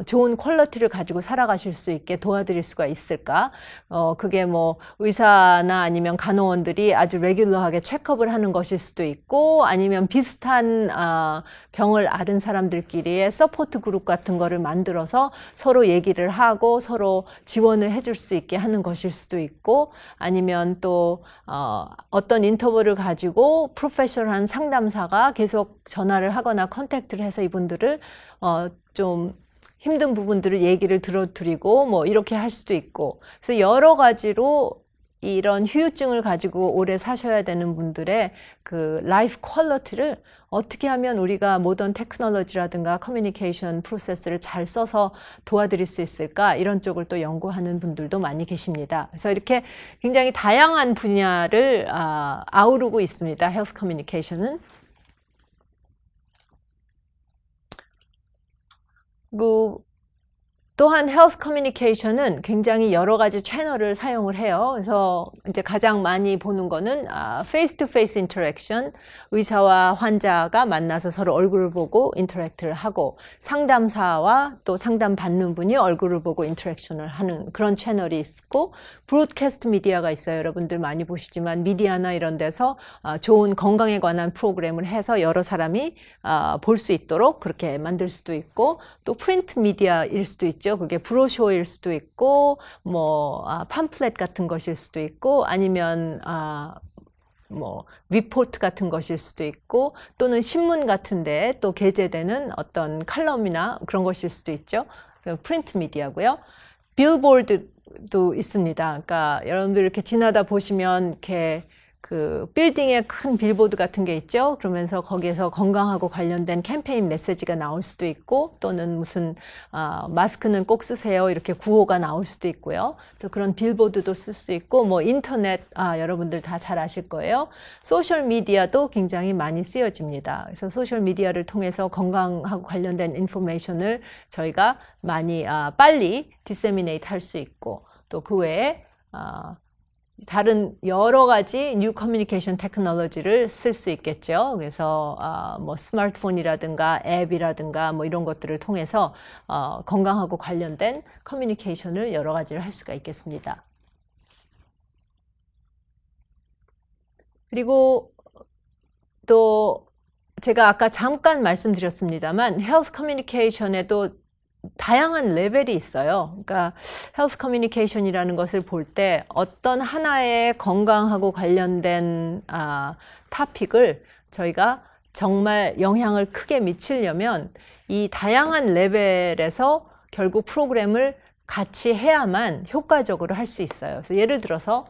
Speaker 1: 좋은 퀄리티를 가지고 살아가실 수 있게 도와드릴 수가 있을까? 그게 뭐 의사나 아니면 간호원들이 아주 레귤러하게 체크업을 하는 것일 수도 있고 아니면 비슷한 병을 앓은 사람들끼리의 서포트 그룹 같은 거를 만들어서 서로 얘기를 하고 서로 지원을 해줄 수 있게 하는 것일 수도 있고 아니면 또 어떤 인터뷰를 가지고 프로페셔널한 상담사가 계속 전화를 하거나 컨택트를 해서 이분들을 좀 힘든 부분들을 얘기를 들어드리고 뭐 이렇게 할 수도 있고 그래서 여러 가지로 이런 후유증을 가지고 오래 사셔야 되는 분들의 그 라이프 퀄리티를 어떻게 하면 우리가 모던 테크놀로지라든가 커뮤니케이션 프로세스를 잘 써서 도와드릴 수 있을까 이런 쪽을 또 연구하는 분들도 많이 계십니다. 그래서 이렇게 굉장히 다양한 분야를 아우르고 있습니다. 헬스 커뮤니케이션은. 또한 헬스 커뮤니케이션은 굉장히 여러 가지 채널을 사용을 해요. 그래서 이제 가장 많이 보는 거는 페이스 투 페이스 인터랙션, 의사와 환자가 만나서 서로 얼굴을 보고 인터랙트를 하고 상담사와 또 상담받는 분이 얼굴을 보고 인터랙션을 하는 그런 채널이 있고 브로드캐스트 미디어가 있어요. 여러분들 많이 보시지만 미디어나 이런 데서 좋은 건강에 관한 프로그램을 해서 여러 사람이 볼 수 있도록 그렇게 만들 수도 있고 또 프린트 미디어일 수도 있죠. 그게 브로셔일 수도 있고 뭐 팜플렛 같은 것일 수도 있고 아니면 뭐 리포트 같은 것일 수도 있고 또는 신문 같은데 또 게재되는 어떤 칼럼이나 그런 것일 수도 있죠. 프린트 미디어고요. 빌보드도 있습니다. 그러니까 여러분들 이렇게 지나다 보시면 이렇게 그 빌딩에 큰 빌보드 같은 게 있죠. 그러면서 거기에서 건강하고 관련된 캠페인 메시지가 나올 수도 있고 또는 무슨 마스크는 꼭 쓰세요 이렇게 구호가 나올 수도 있고요. 그래서 그런 빌보드도 쓸 수 있고 뭐 인터넷 여러분들 다 잘 아실 거예요. 소셜 미디어도 굉장히 많이 쓰여집니다. 그래서 소셜 미디어를 통해서 건강하고 관련된 인포메이션을 저희가 많이 빨리 디세미네이트 할 수 있고 또 그 외에 다른 여러 가지 뉴 커뮤니케이션 테크놀로지를 쓸 수 있겠죠. 그래서 뭐 스마트폰이라든가 앱이라든가 뭐 이런 것들을 통해서 건강하고 관련된 커뮤니케이션을 여러 가지를 할 수가 있겠습니다. 그리고 또 제가 아까 잠깐 말씀드렸습니다만 헬스 커뮤니케이션에도 다양한 레벨이 있어요. 그러니까 헬스 커뮤니케이션이라는 것을 볼 때 어떤 하나의 건강하고 관련된 토픽을 저희가 정말 영향을 크게 미치려면 이 다양한 레벨에서 결국 프로그램을 같이 해야만 효과적으로 할 수 있어요. 그래서 예를 들어서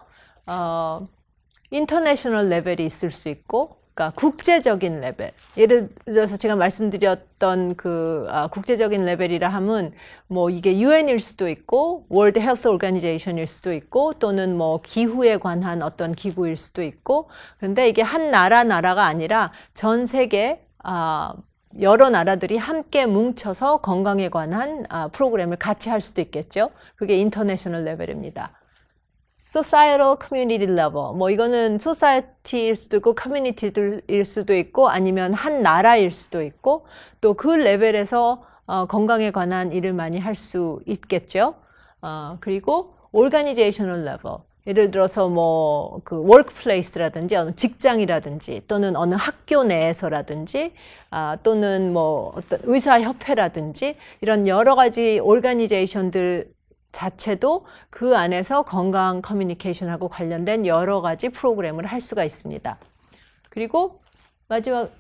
Speaker 1: 인터내셔널 레벨이 있을 수 있고 그러니까 국제적인 레벨. 예를 들어서 제가 말씀드렸던 그 국제적인 레벨이라 하면 뭐 이게 UN일 수도 있고 월드 헬스 오르가니제이션일 수도 있고 또는 뭐 기후에 관한 어떤 기구일 수도 있고 그런데 이게 한 나라가 아니라 전 세계 여러 나라들이 함께 뭉쳐서 건강에 관한 프로그램을 같이 할 수도 있겠죠. 그게 인터내셔널 레벨입니다. societal community level. 뭐 이거는 society일 수도 있고 community일 수도 있고 아니면 한 나라일 수도 있고 또 그 레벨에서 건강에 관한 일을 많이 할 수 있겠죠. 그리고 organizational level. 예를 들어서 뭐 그 workplace라든지 어느 직장이라든지 또는 어느 학교 내에서라든지 또는 뭐 어떤 의사협회라든지 이런 여러 가지 organization들 자체도 그 안에서 건강 커뮤니케이션하고 관련된 여러 가지 프로그램을 할 수가 있습니다. 그리고 마지막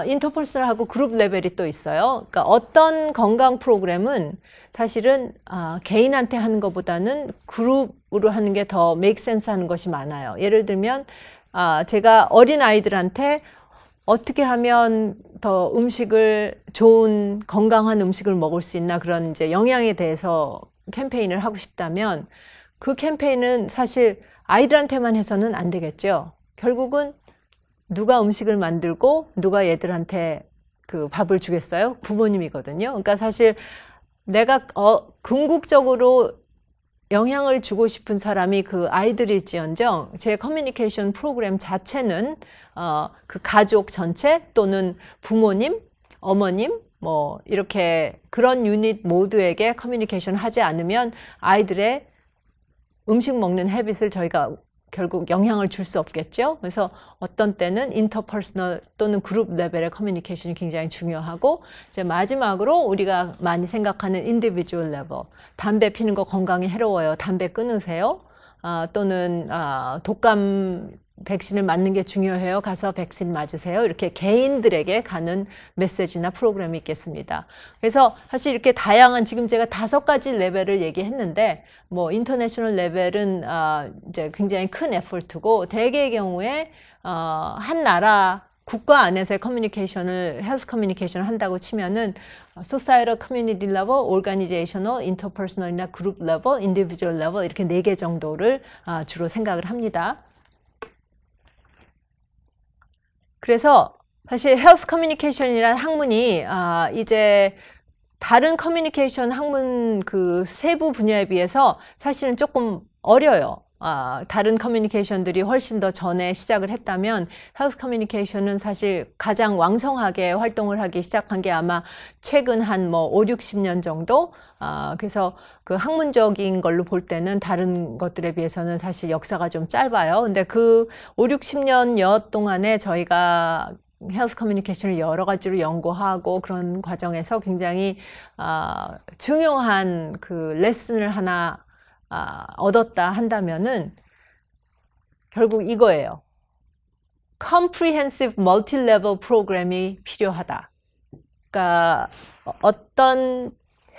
Speaker 1: 인터퍼스널하고 그룹 레벨이 또 있어요. 그러니까 어떤 건강 프로그램은 사실은 개인한테 하는 것보다는 그룹으로 하는 게 더 make sense 하는 것이 많아요. 예를 들면 제가 어린 아이들한테 어떻게 하면 더 좋은 건강한 음식을 먹을 수 있나 그런 이제 영양에 대해서 캠페인을 하고 싶다면 그 캠페인은 사실 아이들한테만 해서는 안 되겠죠. 결국은 누가 음식을 만들고 누가 얘들한테 그 밥을 주겠어요? 부모님이거든요. 그러니까 사실 내가 궁극적으로 영향을 주고 싶은 사람이 그 아이들일지언정 제 커뮤니케이션 프로그램 자체는 그 가족 전체 또는 부모님, 어머님 뭐 이렇게 그런 유닛 모두에게 커뮤니케이션 하지 않으면 아이들의 음식 먹는 헤빗을 저희가 결국 영향을 줄 수 없겠죠. 그래서 어떤 때는 인터퍼스널 또는 그룹 레벨의 커뮤니케이션이 굉장히 중요하고 이제 마지막으로 우리가 많이 생각하는 인디비주얼 레벨. 담배 피는 거 건강에 해로워요. 담배 끊으세요. 또는 독감 백신을 맞는 게 중요해요. 가서 백신 맞으세요. 이렇게 개인들에게 가는 메시지나 프로그램이 있겠습니다. 그래서 사실 이렇게 다양한 지금 제가 5가지 레벨을 얘기했는데 뭐 인터내셔널 레벨은 이제 굉장히 큰 에포트고 대개의 경우에 한 나라 국가 안에서의 커뮤니케이션을 헬스 커뮤니케이션을 한다고 치면은 소사이럴 커뮤니티 레벨, 오르가니제이셔널, 인터퍼스널이나 그룹 레벨, 인디비주얼 레벨 이렇게 4개 정도를 주로 생각을 합니다. 그래서 사실 헬스 커뮤니케이션이라는 학문이 이제 다른 커뮤니케이션 학문 그 세부 분야에 비해서 사실은 조금 어려요. 다른 커뮤니케이션들이 훨씬 더 전에 시작을 했다면 헬스 커뮤니케이션은 사실 가장 왕성하게 활동을 하기 시작한 게 아마 최근 한 뭐 5, 60년 정도 그래서 그 학문적인 걸로 볼 때는 다른 것들에 비해서는 사실 역사가 좀 짧아요. 근데 그 5, 60년여 동안에 저희가 헬스 커뮤니케이션을 여러 가지로 연구하고 그런 과정에서 굉장히 중요한 그 레슨을 하나 얻었다 한다면은 결국 이거예요. Comprehensive Multi-Level 프로그램이 필요하다. 그러니까 어떤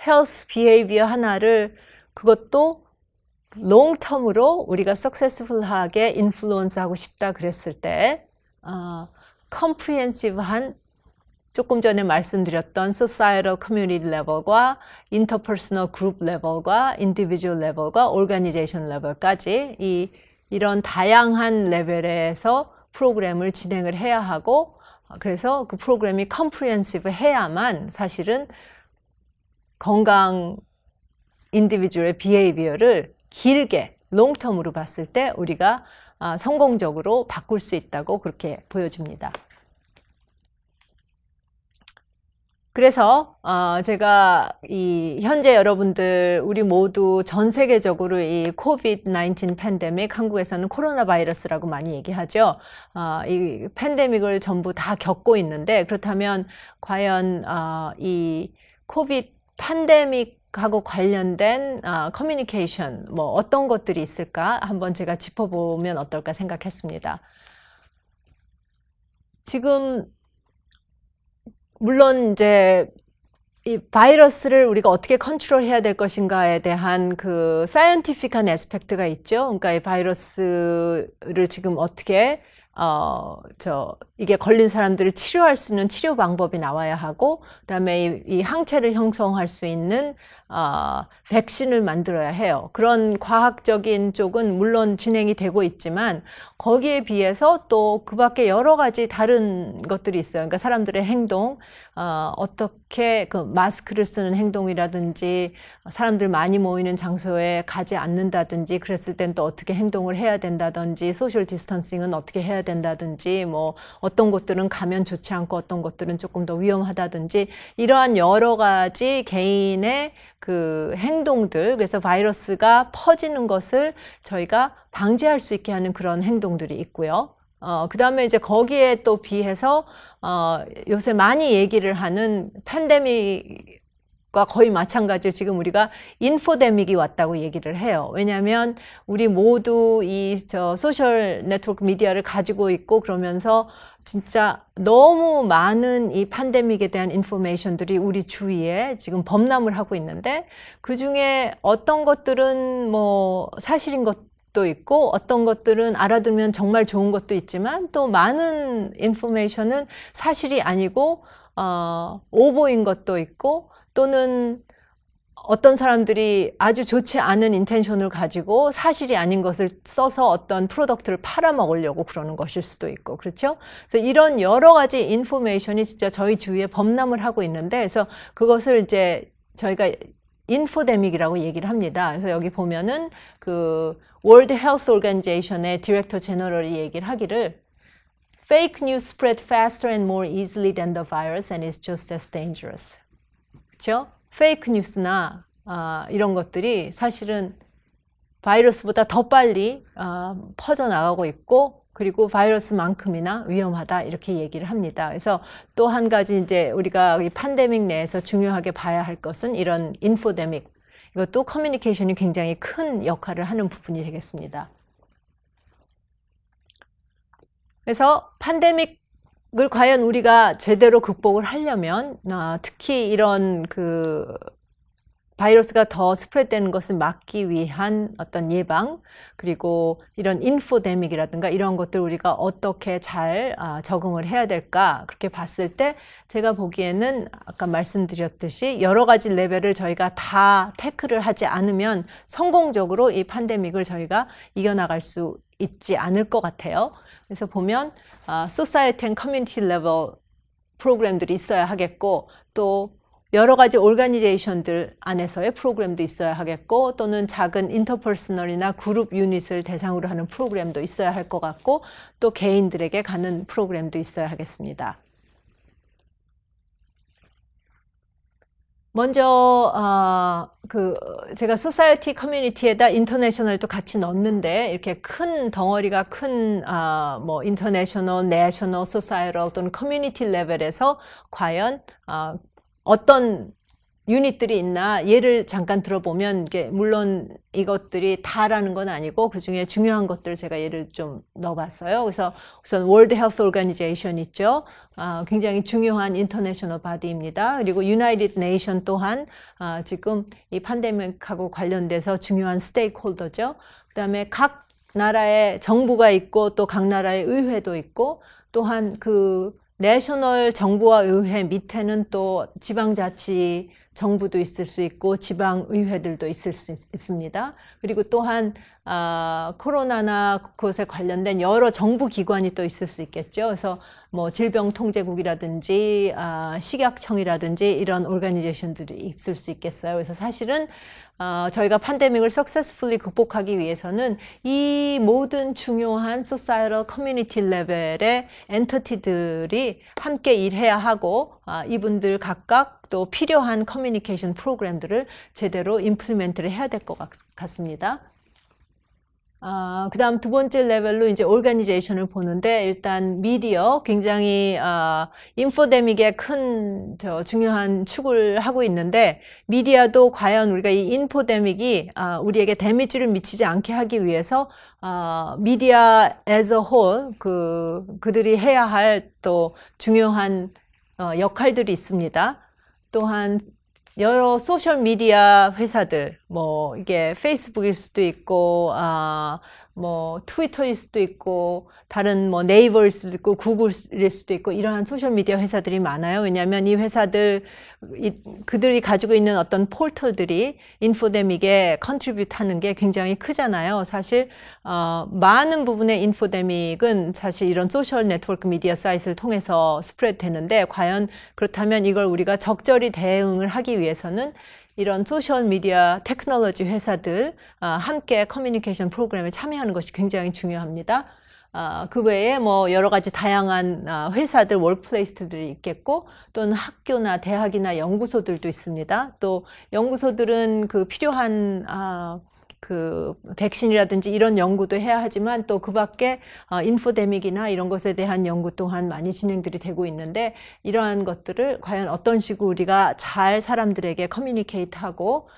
Speaker 1: 헬스 비헤이비어 하나를 그것도 롱텀으로 우리가 successful하게 인플루언스하고 싶다 그랬을 때 comprehensive한 조금 전에 말씀드렸던 societal community level과 interpersonal group level과 individual level과 organization level까지 이런 다양한 레벨에서 프로그램을 진행을 해야 하고 그래서 그 프로그램이 comprehensive 해야만 사실은 건강 individual의 behavior를 길게 롱텀으로 봤을 때 우리가 성공적으로 바꿀 수 있다고 그렇게 보여집니다. 그래서 제가 현재 여러분들 우리 모두 전 세계적으로 이 코비드-19 팬데믹, 한국에서는 코로나 바이러스라고 많이 얘기하죠. 이 팬데믹을 전부 다 겪고 있는데 그렇다면 과연 이 코비드 팬데믹하고 관련된 커뮤니케이션 뭐 어떤 것들이 있을까 한번 제가 짚어보면 어떨까 생각했습니다. 지금 물론 이제 이 바이러스를 우리가 어떻게 컨트롤해야 될 것인가에 대한 그 사이언티픽한 애스펙트가 있죠. 그러니까 이 바이러스를 지금 어떻게 이게 걸린 사람들을 치료할 수 있는 치료 방법이 나와야 하고, 그다음에 이 항체를 형성할 수 있는 백신을 만들어야 해요. 그런 과학적인 쪽은 물론 진행이 되고 있지만 거기에 비해서 또 그 밖에 여러 가지 다른 것들이 있어요. 그러니까 사람들의 행동, 어떻게 그 마스크를 쓰는 행동이라든지 사람들 많이 모이는 장소에 가지 않는다든지 그랬을 땐 또 어떻게 행동을 해야 된다든지 소셜 디스턴싱은 어떻게 해야 된다든지 뭐 어떤 곳들은 가면 좋지 않고 어떤 곳들은 조금 더 위험하다든지 이러한 여러 가지 개인의 그 행동들, 그래서 바이러스가 퍼지는 것을 저희가 방지할 수 있게 하는 그런 행동들이 있고요. 그 다음에 이제 거기에 또 비해서 요새 많이 얘기를 하는 팬데믹과 과 거의 마찬가지로 지금 우리가 인포데믹이 왔다고 얘기를 해요. 왜냐하면 우리 모두 이 소셜 네트워크 미디어를 가지고 있고 그러면서 진짜 너무 많은 이 팬데믹에 대한 인포메이션들이 우리 주위에 지금 범람을 하고 있는데 그 중에 어떤 것들은 뭐 사실인 것도 있고 어떤 것들은 알아두면 정말 좋은 것도 있지만 또 많은 인포메이션은 사실이 아니고 오보인 것도 있고 또는 어떤 사람들이 아주 좋지 않은 인텐션을 가지고 사실이 아닌 것을 써서 어떤 프로덕트를 팔아먹으려고 그러는 것일 수도 있고 그렇죠? 그래서 이런 여러 가지 인포메이션이 진짜 저희 주위에 범람을 하고 있는데 그래서 그것을 이제 저희가 인포데믹이라고 얘기를 합니다. 그래서 여기 보면은 그 World Health Organization의 디렉터 제너럴이 얘기를 하기를 Fake news spread faster and more easily than the virus and is just as dangerous. 그렇죠? 페이크 뉴스나 이런 것들이 사실은 바이러스보다 더 빨리 퍼져나가고 있고 그리고 바이러스만큼이나 위험하다 이렇게 얘기를 합니다. 그래서 또 한 가지 이제 우리가 이 팬데믹 내에서 중요하게 봐야 할 것은 이런 인포데믹 이것도 커뮤니케이션이 굉장히 큰 역할을 하는 부분이 되겠습니다. 그래서 팬데믹을 과연 우리가 제대로 극복을 하려면 특히 이런 그 바이러스가 더 스프레드되는 것을 막기 위한 어떤 예방 그리고 이런 인포데믹이라든가 이런 것들 우리가 어떻게 잘 적응을 해야 될까 그렇게 봤을 때 제가 보기에는 아까 말씀드렸듯이 여러 가지 레벨을 저희가 다 태클을 하지 않으면 성공적으로 이 팬데믹을 저희가 이겨나갈 수 있지 않을 것 같아요. 그래서 보면 소사이티 앤 커뮤니티 레벨 프로그램들이 있어야 하겠고 또 여러 가지 오르가니제이션들 안에서의 프로그램도 있어야 하겠고 또는 작은 인터퍼스널이나 그룹 유닛을 대상으로 하는 프로그램도 있어야 할 것 같고 또 개인들에게 가는 프로그램도 있어야 하겠습니다. 먼저 제가 소사이티 커뮤니티에다 인터내셔널도 같이 넣었는데 이렇게 큰 덩어리가 큰 뭐 인터내셔널, 내셔널, 소사이럴 또는 커뮤니티 레벨에서 과연 어떤 유닛들이 있나 예를 잠깐 들어보면 이게 물론 이것들이 다라는 건 아니고 그 중에 중요한 것들을 제가 예를 좀 넣어봤어요. 그래서 우선 월드 헬스 오르가니제이션 있죠. 굉장히 중요한 인터내셔널 바디입니다. 그리고 유나이티드 네이션 또한 지금 이 팬데믹하고 관련돼서 중요한 스테이크홀더죠. 그다음에 각 나라의 정부가 있고 또 각 나라의 의회도 있고 또한 그 내셔널 정부와 의회 밑에는 또 지방자치 정부도 있을 수 있고 지방의회들도 있을 수 있습니다. 그리고 또한 코로나나 그것에 관련된 여러 정부 기관이 또 있을 수 있겠죠. 그래서 뭐 질병통제국이라든지 식약청이라든지 이런 오르가니제이션들이 있을 수 있겠어요. 그래서 사실은 저희가 팬데믹을 successfully 극복하기 위해서는 이 모든 중요한 societal community 레벨의 엔티티들이 함께 일해야 하고 이분들 각각 또 필요한 커뮤니케이션 프로그램들을 제대로 임플리멘트를 해야 될 것 같습니다. 그 다음 두 번째 레벨로 이제 오르가니제이션을 보는데 일단 미디어 굉장히 인포데믹의 큰 중요한 축을 하고 있는데 미디어도 과연 우리가 이 인포데믹이 우리에게 데미지를 미치지 않게 하기 위해서 미디어 as a whole 그들이 해야 할 또 중요한 역할들이 있습니다. 또한 여러 소셜 미디어 회사들, 뭐 이게 페이스북일 수도 있고, 뭐 트위터일 수도 있고, 다른 뭐 네이버일 수도 있고, 구글일 수도 있고 이러한 소셜 미디어 회사들이 많아요. 왜냐하면 이 회사들 그들이 가지고 있는 어떤 포털들이 인포데믹에 컨트리뷰트하는 게 굉장히 크잖아요. 사실 많은 부분의 인포데믹은 사실 이런 소셜 네트워크 미디어 사이트를 통해서 스프레드 되는데 과연 그렇다면 이걸 우리가 적절히 대응을 하기 위해서는 이런 소셜미디어 테크놀로지 회사들 함께 커뮤니케이션 프로그램에 참여하는 것이 굉장히 중요합니다. 그 외에 뭐 여러 가지 다양한 회사들, 월플레이스들이 있겠고 또는 학교나 대학이나 연구소들도 있습니다. 또 연구소들은 그 필요한 그 백신이라든지 이런 연구도 해야 하지만 또 그 밖에 인포데믹이나 이런 것에 대한 연구 또한 많이 진행들이 되고 있는데 이러한 것들을 과연 어떤 식으로 우리가 잘 사람들에게 커뮤니케이트하고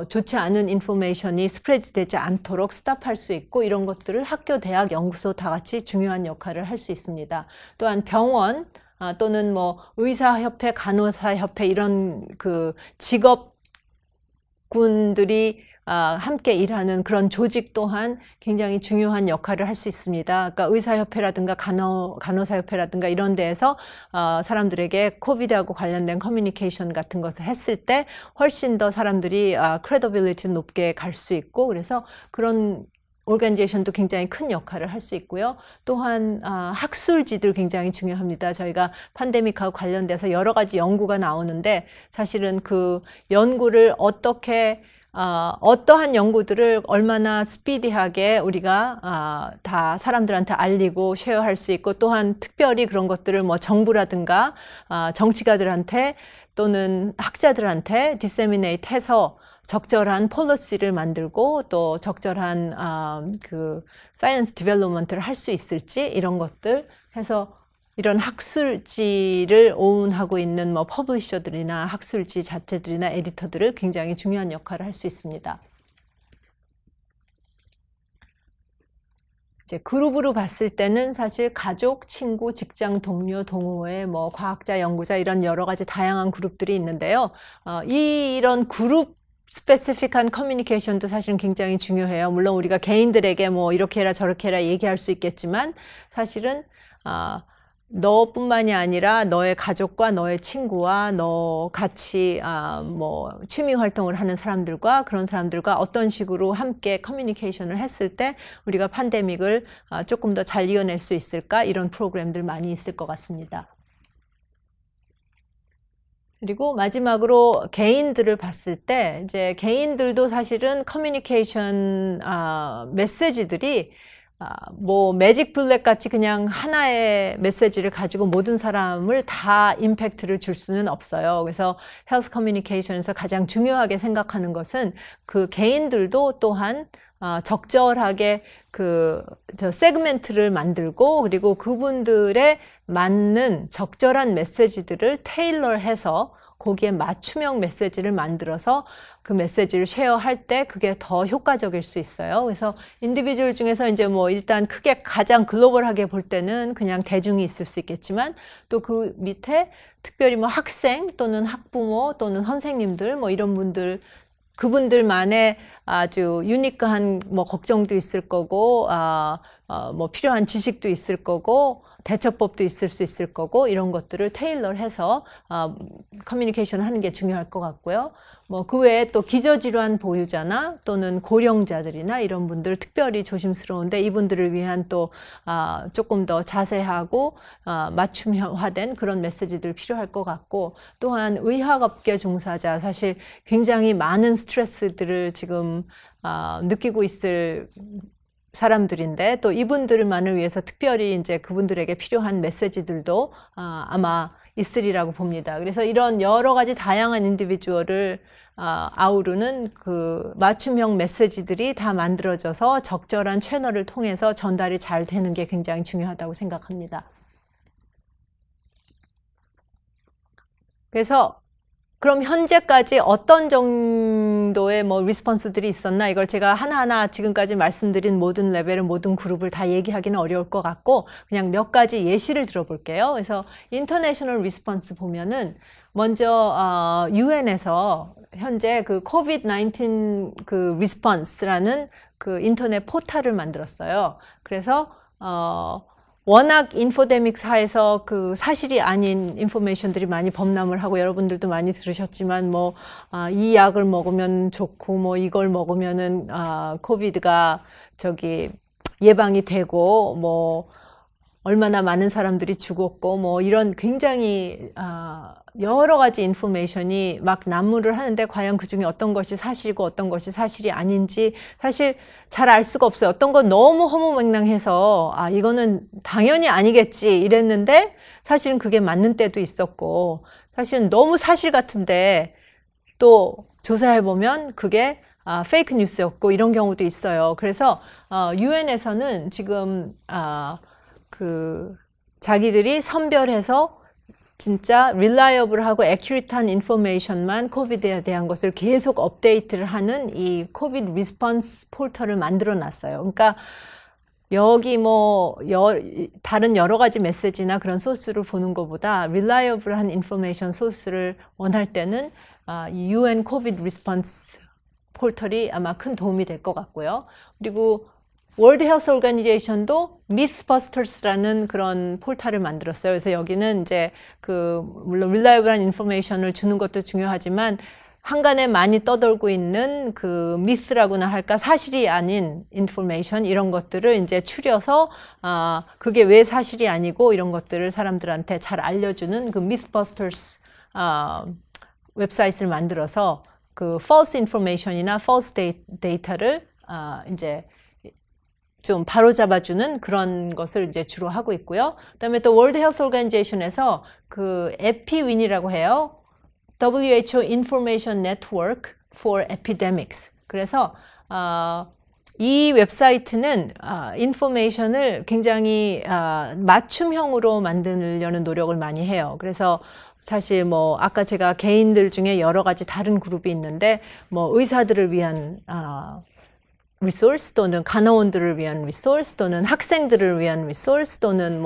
Speaker 1: 좋지 않은 인포메이션이 스프레드 되지 않도록 스탑할 수 있고 이런 것들을 학교, 대학, 연구소 다 같이 중요한 역할을 할 수 있습니다. 또한 병원 또는 뭐 의사협회, 간호사협회 이런 그 직업군들이 함께 일하는 그런 조직 또한 굉장히 중요한 역할을 할 수 있습니다. 그러니까 의사협회라든가 간호사협회라든가 이런 데에서 사람들에게 코비드하고 관련된 커뮤니케이션 같은 것을 했을 때 훨씬 더 사람들이 크레디빌리티 높게 갈 수 있고 그래서 그런 오르가니제이션도 굉장히 큰 역할을 할 수 있고요. 또한 학술지들 굉장히 중요합니다. 저희가 팬데믹하고 관련돼서 여러 가지 연구가 나오는데 사실은 그 연구를 어떠한 연구들을 얼마나 스피디하게 우리가 다 사람들한테 알리고 쉐어할 수 있고 또한 특별히 그런 것들을 뭐 정부라든가 정치가들한테 또는 학자들한테 디세미네이트 해서 적절한 폴리시를 만들고 또 적절한 그 사이언스 디벨롭먼트를 할 수 있을지 이런 것들 해서 이런 학술지를 오운하고 있는 뭐 퍼블리셔들이나 학술지 자체들이나 에디터들을 굉장히 중요한 역할을 할 수 있습니다. 이제 그룹으로 봤을 때는 사실 가족, 친구, 직장 동료, 동호회, 뭐 과학자, 연구자 이런 여러 가지 다양한 그룹들이 있는데요. 이런 그룹 스페시픽한 커뮤니케이션도 사실은 굉장히 중요해요. 물론 우리가 개인들에게 뭐 이렇게 해라 저렇게 해라 얘기할 수 있겠지만 사실은 너뿐만이 아니라 너의 가족과 너의 친구와 너 같이 뭐 취미 활동을 하는 사람들과 그런 사람들과 어떤 식으로 함께 커뮤니케이션을 했을 때 우리가 팬데믹을 조금 더 잘 이겨낼 수 있을까 이런 프로그램들 많이 있을 것 같습니다. 그리고 마지막으로 개인들을 봤을 때 이제 개인들도 사실은 커뮤니케이션 메시지들이 뭐 매직 블랙 같이 그냥 하나의 메시지를 가지고 모든 사람을 다 임팩트를 줄 수는 없어요. 그래서 헬스 커뮤니케이션에서 가장 중요하게 생각하는 것은 그 개인들도 또한 적절하게 세그멘트를 만들고 그리고 그분들의 맞는 적절한 메시지들을 테일러해서 거기에 맞춤형 메시지를 만들어서 그 메시지를 쉐어할 때 그게 더 효과적일 수 있어요. 그래서 인디비주얼 중에서 이제 뭐 일단 크게 가장 글로벌하게 볼 때는 그냥 대중이 있을 수 있겠지만 또 그 밑에 특별히 뭐 학생 또는 학부모 또는 선생님들 뭐 이런 분들 그분들만의 아주 유니크한 뭐 걱정도 있을 거고 뭐 필요한 지식도 있을 거고 대처법도 있을 수 있을 거고 이런 것들을 테일러해서 커뮤니케이션을 하는 게 중요할 것 같고요. 뭐 그 외에 또 기저질환 보유자나 또는 고령자들이나 이런 분들 특별히 조심스러운데 이분들을 위한 또 조금 더 자세하고 맞춤화된 그런 메시지들 필요할 것 같고 또한 의학업계 종사자 사실 굉장히 많은 스트레스들을 지금 느끼고 있을 사람들인데 또 이분들만을 위해서 특별히 이제 그분들에게 필요한 메시지들도 아마 있으리라고 봅니다. 그래서 이런 여러 가지 다양한 인디비주얼을 아우르는 그 맞춤형 메시지들이 다 만들어져서 적절한 채널을 통해서 전달이 잘 되는 게 굉장히 중요하다고 생각합니다. 그래서 그럼 현재까지 어떤 정도의 뭐 리스폰스들이 있었나 이걸 제가 하나하나 지금까지 말씀드린 모든 레벨의 모든 그룹을 다 얘기하기는 어려울 것 같고 그냥 몇 가지 예시를 들어볼게요. 그래서 인터내셔널 리스폰스 보면은 먼저 UN에서 현재 그 COVID-19 그 리스폰스라는 그 인터넷 포털을 만들었어요. 그래서 워낙 인포데믹 사에서 그 사실이 아닌 인포메이션들이 많이 범람을 하고 여러분들도 많이 들으셨지만 뭐 이 약을 먹으면 좋고 뭐 이걸 먹으면은 코비드가 예방이 되고 뭐 얼마나 많은 사람들이 죽었고 뭐 이런 굉장히 여러 가지 인포메이션이 막 난무를 하는데 과연 그중에 어떤 것이 사실이고 어떤 것이 사실이 아닌지 사실 잘 알 수가 없어요. 어떤 건 너무 허무맹랑해서 이거는 당연히 아니겠지 이랬는데 사실은 그게 맞는 때도 있었고 사실은 너무 사실 같은데 또 조사해보면 그게 페이크 뉴스였고 이런 경우도 있어요. 그래서 UN에서는 지금 자기들이 선별해서 진짜 reliable하고 accurate한 information만 코비드에 대한 것을 계속 업데이트를 하는 이 코비드 리스폰스 포털을 만들어 놨어요. 그러니까 여기 다른 여러 가지 메시지나 그런 소스를 보는 것보다 reliable한 information 소스를 원할 때는 이 UN 코비드 리스폰스 포털이 아마 큰 도움이 될 것 같고요. 그리고 월드 헬스 오르가니제이션도 미스버스터스라는 그런 포털을 만들었어요. 그래서 여기는 이제 물론 릴라이블한 인포메이션을 주는 것도 중요하지만 한간에 많이 떠돌고 있는 미스라고나 할까 사실이 아닌 인포메이션 이런 것들을 이제 추려서 그게 왜 사실이 아니고 이런 것들을 사람들한테 잘 알려주는 미스버스터스 웹사이트를 만들어서 false information이나 false data를 이제 좀 바로잡아주는 그런 것을 이제 주로 하고 있고요. 그다음에 또 월드 헬스 오르가니제이션에서 에피윈이라고 해요. WHO Information Network for Epidemics. 그래서 이 웹사이트는 인포메이션을 굉장히 맞춤형으로 만들려는 노력을 많이 해요. 그래서 사실 아까 제가 개인들 중에 여러 가지 다른 그룹이 있는데 의사들을 위한 리소스 또는 간호원들을 위한 리소스 또는 학생들을 위한 리소스 또는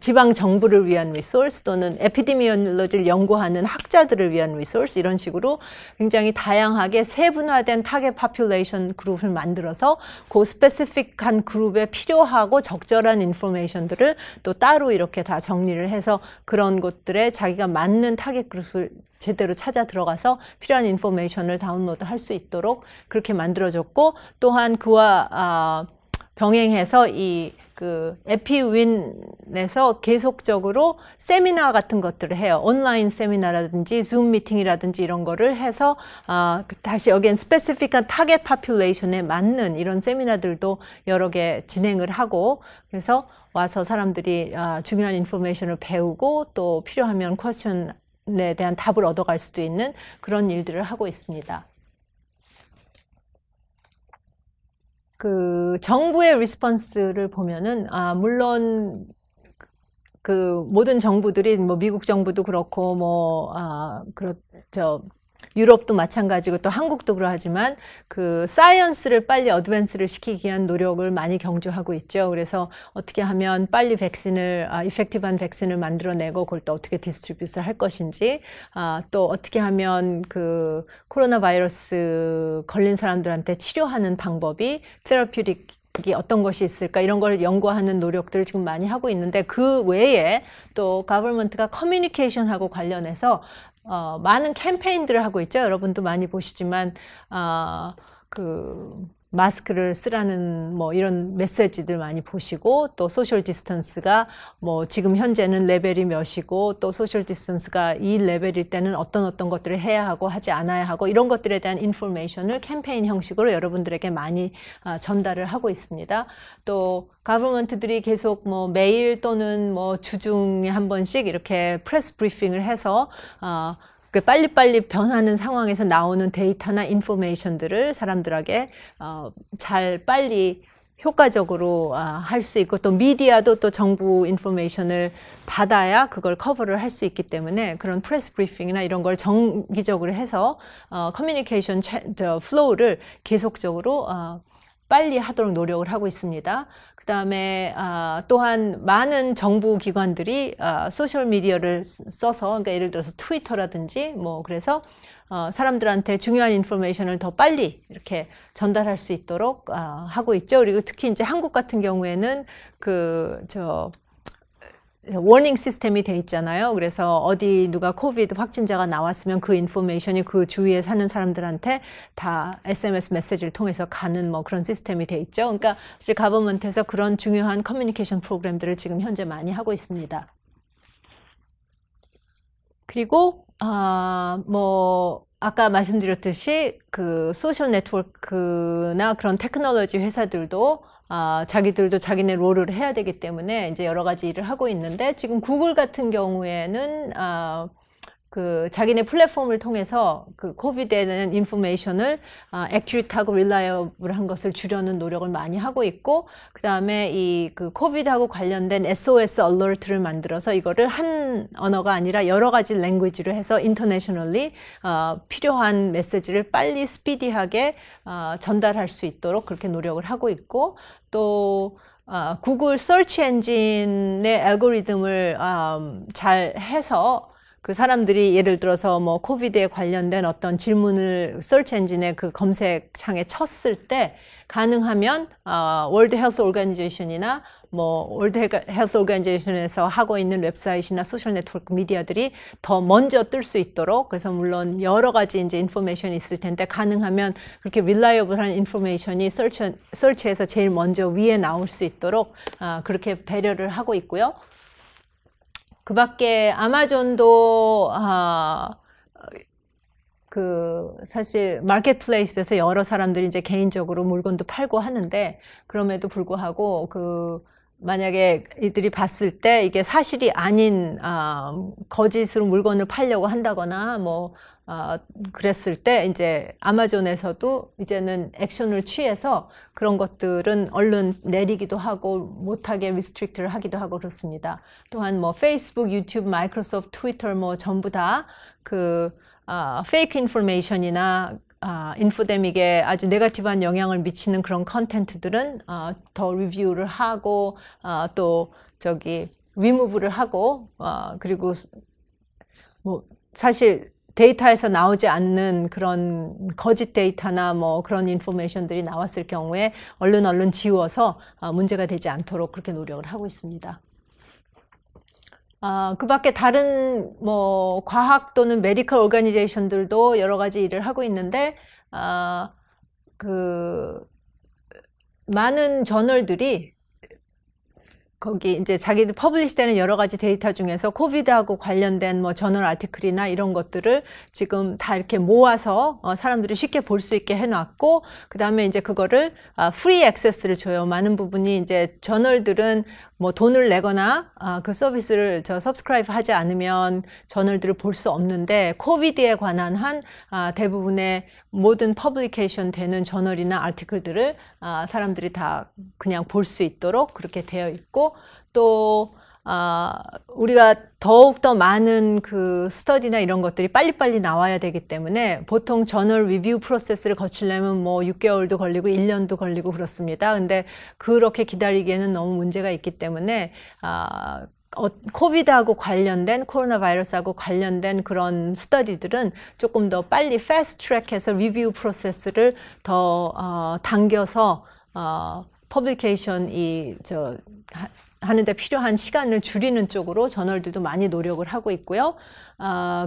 Speaker 1: 지방 정부를 위한 리소스 또는 에피데미올로지를 연구하는 학자들을 위한 리소스 이런 식으로 굉장히 다양하게 세분화된 타겟 파퓰레이션 그룹을 만들어서 그 스페시픽한 그룹에 필요하고 적절한 인포메이션들을 또 따로 이렇게 다 정리를 해서 그런 곳들에 자기가 맞는 타겟 그룹을 제대로 찾아 들어가서 필요한 인포메이션을 다운로드 할 수 있도록 그렇게 만들어줬고 또한 그와 병행해서 에피윈에서 계속적으로 세미나 같은 것들을 해요. 온라인 세미나라든지 줌 미팅이라든지 이런 거를 해서 다시 여기엔 스페시픽한 타겟 파퓰레이션에 맞는 이런 세미나들도 여러 개 진행을 하고 그래서 와서 사람들이 중요한 인포메이션을 배우고 또 필요하면 퀘스천에 대한 답을 얻어갈 수도 있는 그런 일들을 하고 있습니다. 정부의 리스폰스를 보면은 물론 모든 정부들이 미국 정부도 그렇고 유럽도 마찬가지고 또 한국도 그러하지만 사이언스를 빨리 어드밴스를 시키기 위한 노력을 많이 경주하고 있죠. 그래서 어떻게 하면 빨리 이펙티브한 백신을 만들어내고 그걸 또 어떻게 디스트리뷰트를 할 것인지 또 어떻게 하면 코로나 바이러스 걸린 사람들한테 치료하는 방법이 테라퓨틱이 어떤 것이 있을까 이런 걸 연구하는 노력들을 지금 많이 하고 있는데 그 외에 또 가버먼트가 커뮤니케이션하고 관련해서 많은 캠페인들을 하고 있죠. 여러분도 많이 보시지만 마스크를 쓰라는 이런 메시지들 많이 보시고 또 소셜 디스턴스가 지금 현재는 레벨이 몇이고 또 소셜 디스턴스가 이 레벨일 때는 어떤 것들을 해야 하고 하지 않아야 하고 이런 것들에 대한 인포메이션을 캠페인 형식으로 여러분들에게 많이 전달을 하고 있습니다. 또 가버먼트들이 계속 매일 또는 주중에 한 번씩 이렇게 프레스 브리핑을 해서 빨리빨리 변하는 상황에서 나오는 데이터나 인포메이션들을 사람들에게 잘 빨리 효과적으로 할 수 있고 또 미디어도 또 정부 인포메이션을 받아야 그걸 커버를 할 수 있기 때문에 그런 프레스 브리핑이나 이런 걸 정기적으로 해서 커뮤니케이션 플로우를 계속적으로 빨리 하도록 노력을 하고 있습니다. 그 다음에 또한 많은 정부 기관들이 소셜미디어를 써서 그러니까 예를 들어서 트위터라든지 그래서 사람들한테 중요한 인포메이션을 더 빨리 이렇게 전달할 수 있도록 하고 있죠. 그리고 특히 이제 한국 같은 경우에는 워닝 시스템이 돼 있잖아요. 그래서 어디 누가 코비드 확진자가 나왔으면 그 인포메이션이 그 주위에 사는 사람들한테 다 SMS 메시지를 통해서 가는 그런 시스템이 돼 있죠. 그러니까 사실 가버먼트에서 그런 중요한 커뮤니케이션 프로그램들을 지금 현재 많이 하고 있습니다. 그리고 아까 말씀드렸듯이 소셜 네트워크나 그런 테크놀로지 회사들도 자기들도 자기네 롤을 해야 되기 때문에 이제 여러 가지 일을 하고 있는데 지금 구글 같은 경우에는 그 자기네 플랫폼을 통해서 그 코비드에 대한 인포메이션을 액큐리트하고 릴라이어블한 것을 주려는 노력을 많이 하고 있고, 그 다음에 이 그 코비드하고 관련된 SOS 얼러트를 만들어서 이거를 한 언어가 아니라 여러 가지 랭귀지로 해서 인터내셔널리 필요한 메시지를 빨리 스피디하게 전달할 수 있도록 그렇게 노력을 하고 있고, 또 구글 서치 엔진의 알고리즘을 잘 해서 그 사람들이 예를 들어서 뭐 코비드에 관련된 어떤 질문을 서치 엔진의 그 검색창에 쳤을 때 가능하면 월드 헬스 오르가니제이션이나 뭐 월드 헬스 오르가니제이션에서 하고 있는 웹사이트나 소셜 네트워크 미디어들이 더 먼저 뜰 수 있도록, 그래서 물론 여러 가지 이제 인포메이션이 있을 텐데 가능하면 그렇게 릴라이어블한 인포메이션이 서치에서 제일 먼저 위에 나올 수 있도록 그렇게 배려를 하고 있고요. 그 밖에 아마존도 그 사실 마켓플레이스에서 여러 사람들이 이제 개인적으로 물건도 팔고 하는데, 그럼에도 불구하고 그 만약에 이들이 봤을 때 이게 사실이 아닌 거짓으로 물건을 팔려고 한다거나 뭐 그랬을 때 이제 아마존에서도 이제는 액션을 취해서 그런 것들은 얼른 내리기도 하고 못하게 리스트릭트를 하기도 하고 그렇습니다. 또한 뭐 페이스북, 유튜브, 마이크로소프트, 트위터 뭐 전부 다 그 페이크 인포메이션이나 인포데믹에 아주 네거티브한 영향을 미치는 그런 컨텐츠들은 더 리뷰를 하고 또 저기 리무브를 하고 그리고 뭐 사실 데이터에서 나오지 않는 그런 거짓 데이터나 뭐 그런 인포메이션들이 나왔을 경우에 얼른 지워서 문제가 되지 않도록 그렇게 노력을 하고 있습니다. 그 밖에 다른 뭐 과학 또는 메디컬 오르가니제이션들도 여러 가지 일을 하고 있는데, 그 많은 저널들이 거기 이제 자기들 퍼블리시되는 여러 가지 데이터 중에서 코비드하고 관련된 뭐 저널 아티클이나 이런 것들을 지금 다 이렇게 모아서 사람들이 쉽게 볼 수 있게 해놨고, 그 다음에 이제 그거를 프리 액세스를 줘요. 많은 부분이 이제 저널들은 뭐 돈을 내거나 그 서비스를 서브스크라이브 하지 않으면 저널들을 볼 수 없는데, 코비드에 관한 한 대부분의 모든 퍼블리케이션 되는 저널이나 아티클들을 사람들이 다 그냥 볼 수 있도록 그렇게 되어 있고, 또 우리가 더욱더 많은 그 스터디나 이런 것들이 빨리빨리 나와야 되기 때문에 보통 저널 리뷰 프로세스를 거치려면 뭐 6개월도 걸리고 1년도 걸리고 그렇습니다. 근데 그렇게 기다리기에는 너무 문제가 있기 때문에 코비드하고 관련된, 코로나 바이러스하고 관련된 그런 스터디들은 조금 더 빨리 패스트 트랙해서 리뷰 프로세스를 더 당겨서 퍼블리케이션이 하는데 필요한 시간을 줄이는 쪽으로 저널들도 많이 노력을 하고 있고요.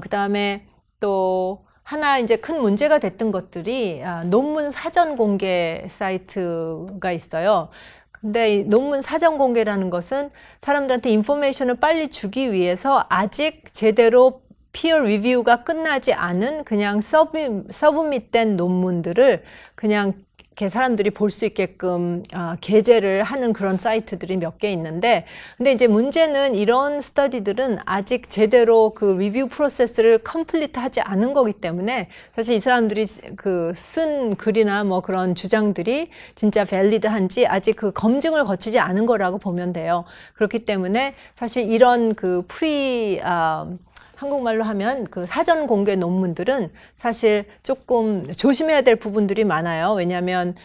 Speaker 1: 그 다음에 또 하나 이제 큰 문제가 됐던 것들이 논문 사전 공개 사이트가 있어요. 근데 이 논문 사전 공개라는 것은 사람들한테 인포메이션을 빨리 주기 위해서 아직 제대로 피어 리뷰가 끝나지 않은 그냥 서브밋된 논문들을 그냥 이렇게 사람들이 볼 수 있게끔 게재를 하는 그런 사이트들이 몇 개 있는데, 근데 이제 문제는 이런 스터디들은 아직 제대로 그 리뷰 프로세스를 컴플리트 하지 않은 거기 때문에 사실 이 사람들이 그 쓴 글이나 뭐 그런 주장들이 진짜 밸리드한지 아직 그 검증을 거치지 않은 거라고 보면 돼요. 그렇기 때문에 사실 이런 그 한국말로 하면 그 사전 공개 논문들은 사실 조금 조심해야 될 부분들이 많아요. 왜냐하면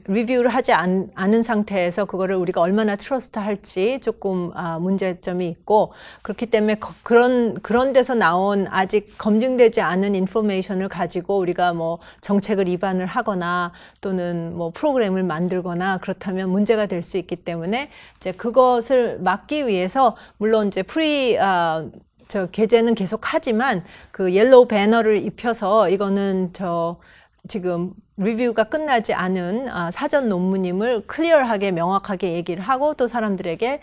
Speaker 1: 리뷰를 하지 않은 상태에서 그거를 우리가 얼마나 트러스트 할지 조금 문제점이 있고, 그렇기 때문에 그런 데서 나온 아직 검증되지 않은 인포메이션을 가지고 우리가 뭐 정책을 위반을 하거나 또는 뭐 프로그램을 만들거나 그렇다면 문제가 될 수 있기 때문에 이제 그것을 막기 위해서 물론 이제 게재는 계속 하지만 그 옐로우 배너를 입혀서 이거는 지금 리뷰가 끝나지 않은 사전 논문임을 클리어하게 명확하게 얘기를 하고 또 사람들에게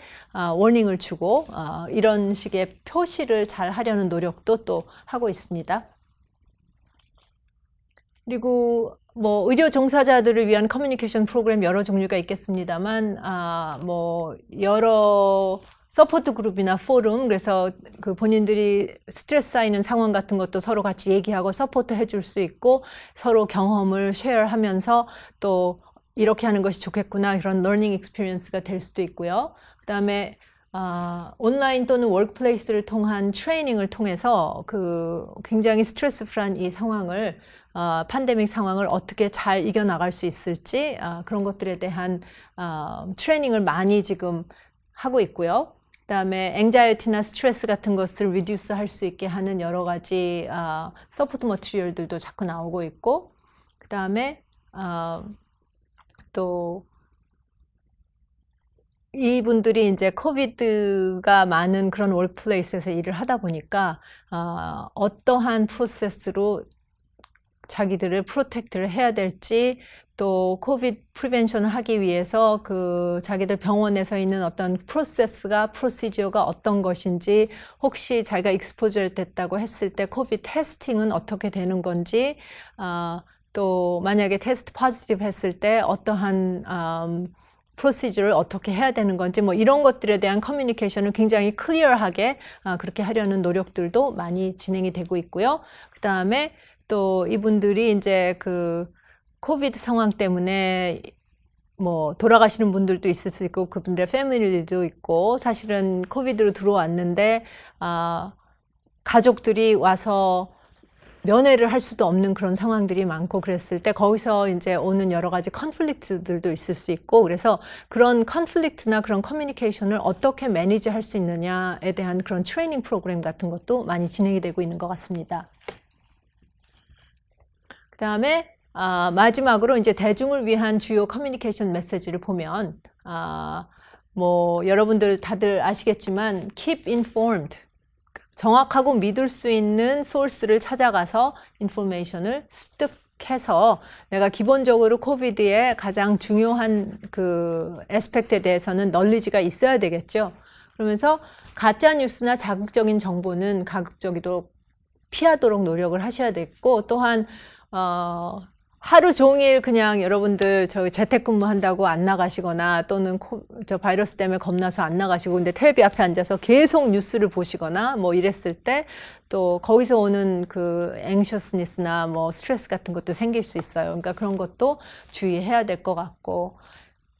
Speaker 1: 워닝을 주고 이런 식의 표시를 잘 하려는 노력도 또 하고 있습니다. 그리고 뭐 의료 종사자들을 위한 커뮤니케이션 프로그램 여러 종류가 있겠습니다만 뭐 여러 서포트 그룹이나 포럼, 그래서 그 본인들이 스트레스 쌓이는 상황 같은 것도 서로 같이 얘기하고 서포트 해줄 수 있고 서로 경험을 쉐어하면서 또 이렇게 하는 것이 좋겠구나 그런 러닝 익스피리언스가 될 수도 있고요. 그 다음에 온라인 또는 워크플레이스를 통한 트레이닝을 통해서 그 굉장히 스트레스풀한 이 상황을 팬데믹 상황을 어떻게 잘 이겨나갈 수 있을지 그런 것들에 대한 트레이닝을 많이 지금 하고 있고요. 그 다음에 앵자이티나 스트레스 같은 것을 리듀스 할 수 있게 하는 여러 가지 서포트 머티리얼들도 자꾸 나오고 있고 그 다음에 또 이분들이 이제 코비드가 많은 그런 월크플레이스에서 일을 하다 보니까 어떠한 프로세스로 자기들을 프로텍트를 해야 될지 또 코비드 프리벤션을 하기 위해서 그 자기들 병원에서 있는 어떤 프로시저가 어떤 것인지 혹시 자기가 익스포저 됐다고 했을 때 코비드 테스팅은 어떻게 되는 건지 또 만약에 테스트 포지티브 했을 때 어떠한 프로시저를 어떻게 해야 되는 건지 뭐 이런 것들에 대한 커뮤니케이션을 굉장히 클리어하게 그렇게 하려는 노력들도 많이 진행이 되고 있고요. 그 다음에 또 이분들이 이제 그 코비드 상황 때문에 뭐 돌아가시는 분들도 있을 수 있고 그분들의 패밀리도 있고 사실은 코비드로 들어왔는데 가족들이 와서 면회를 할 수도 없는 그런 상황들이 많고 그랬을 때 거기서 이제 오는 여러 가지 컨플릭트들도 있을 수 있고 그래서 그런 컨플릭트나 그런 커뮤니케이션을 어떻게 매니지 할 수 있느냐에 대한 그런 트레이닝 프로그램 같은 것도 많이 진행이 되고 있는 것 같습니다. 그 다음에 마지막으로 이제 대중을 위한 주요 커뮤니케이션 메시지를 보면 뭐 여러분들 다들 아시겠지만 keep informed 정확하고 믿을 수 있는 소스를 찾아가서 인포메이션을 습득해서 내가 기본적으로 코비드의 가장 중요한 그 에스펙트에 대해서는 널리지가 있어야 되겠죠. 그러면서 가짜 뉴스나 자극적인 정보는 가급적이도록 피하도록 노력을 하셔야 되고 또한 하루 종일 그냥 여러분들 저기 재택근무한다고 안 나가시거나 또는 저 바이러스 때문에 겁나서 안 나가시고 근데 텔레비 앞에 앉아서 계속 뉴스를 보시거나 뭐 이랬을 때 또 거기서 오는 그 앵셔스니스나 뭐 스트레스 같은 것도 생길 수 있어요. 그러니까 그런 것도 주의해야 될 것 같고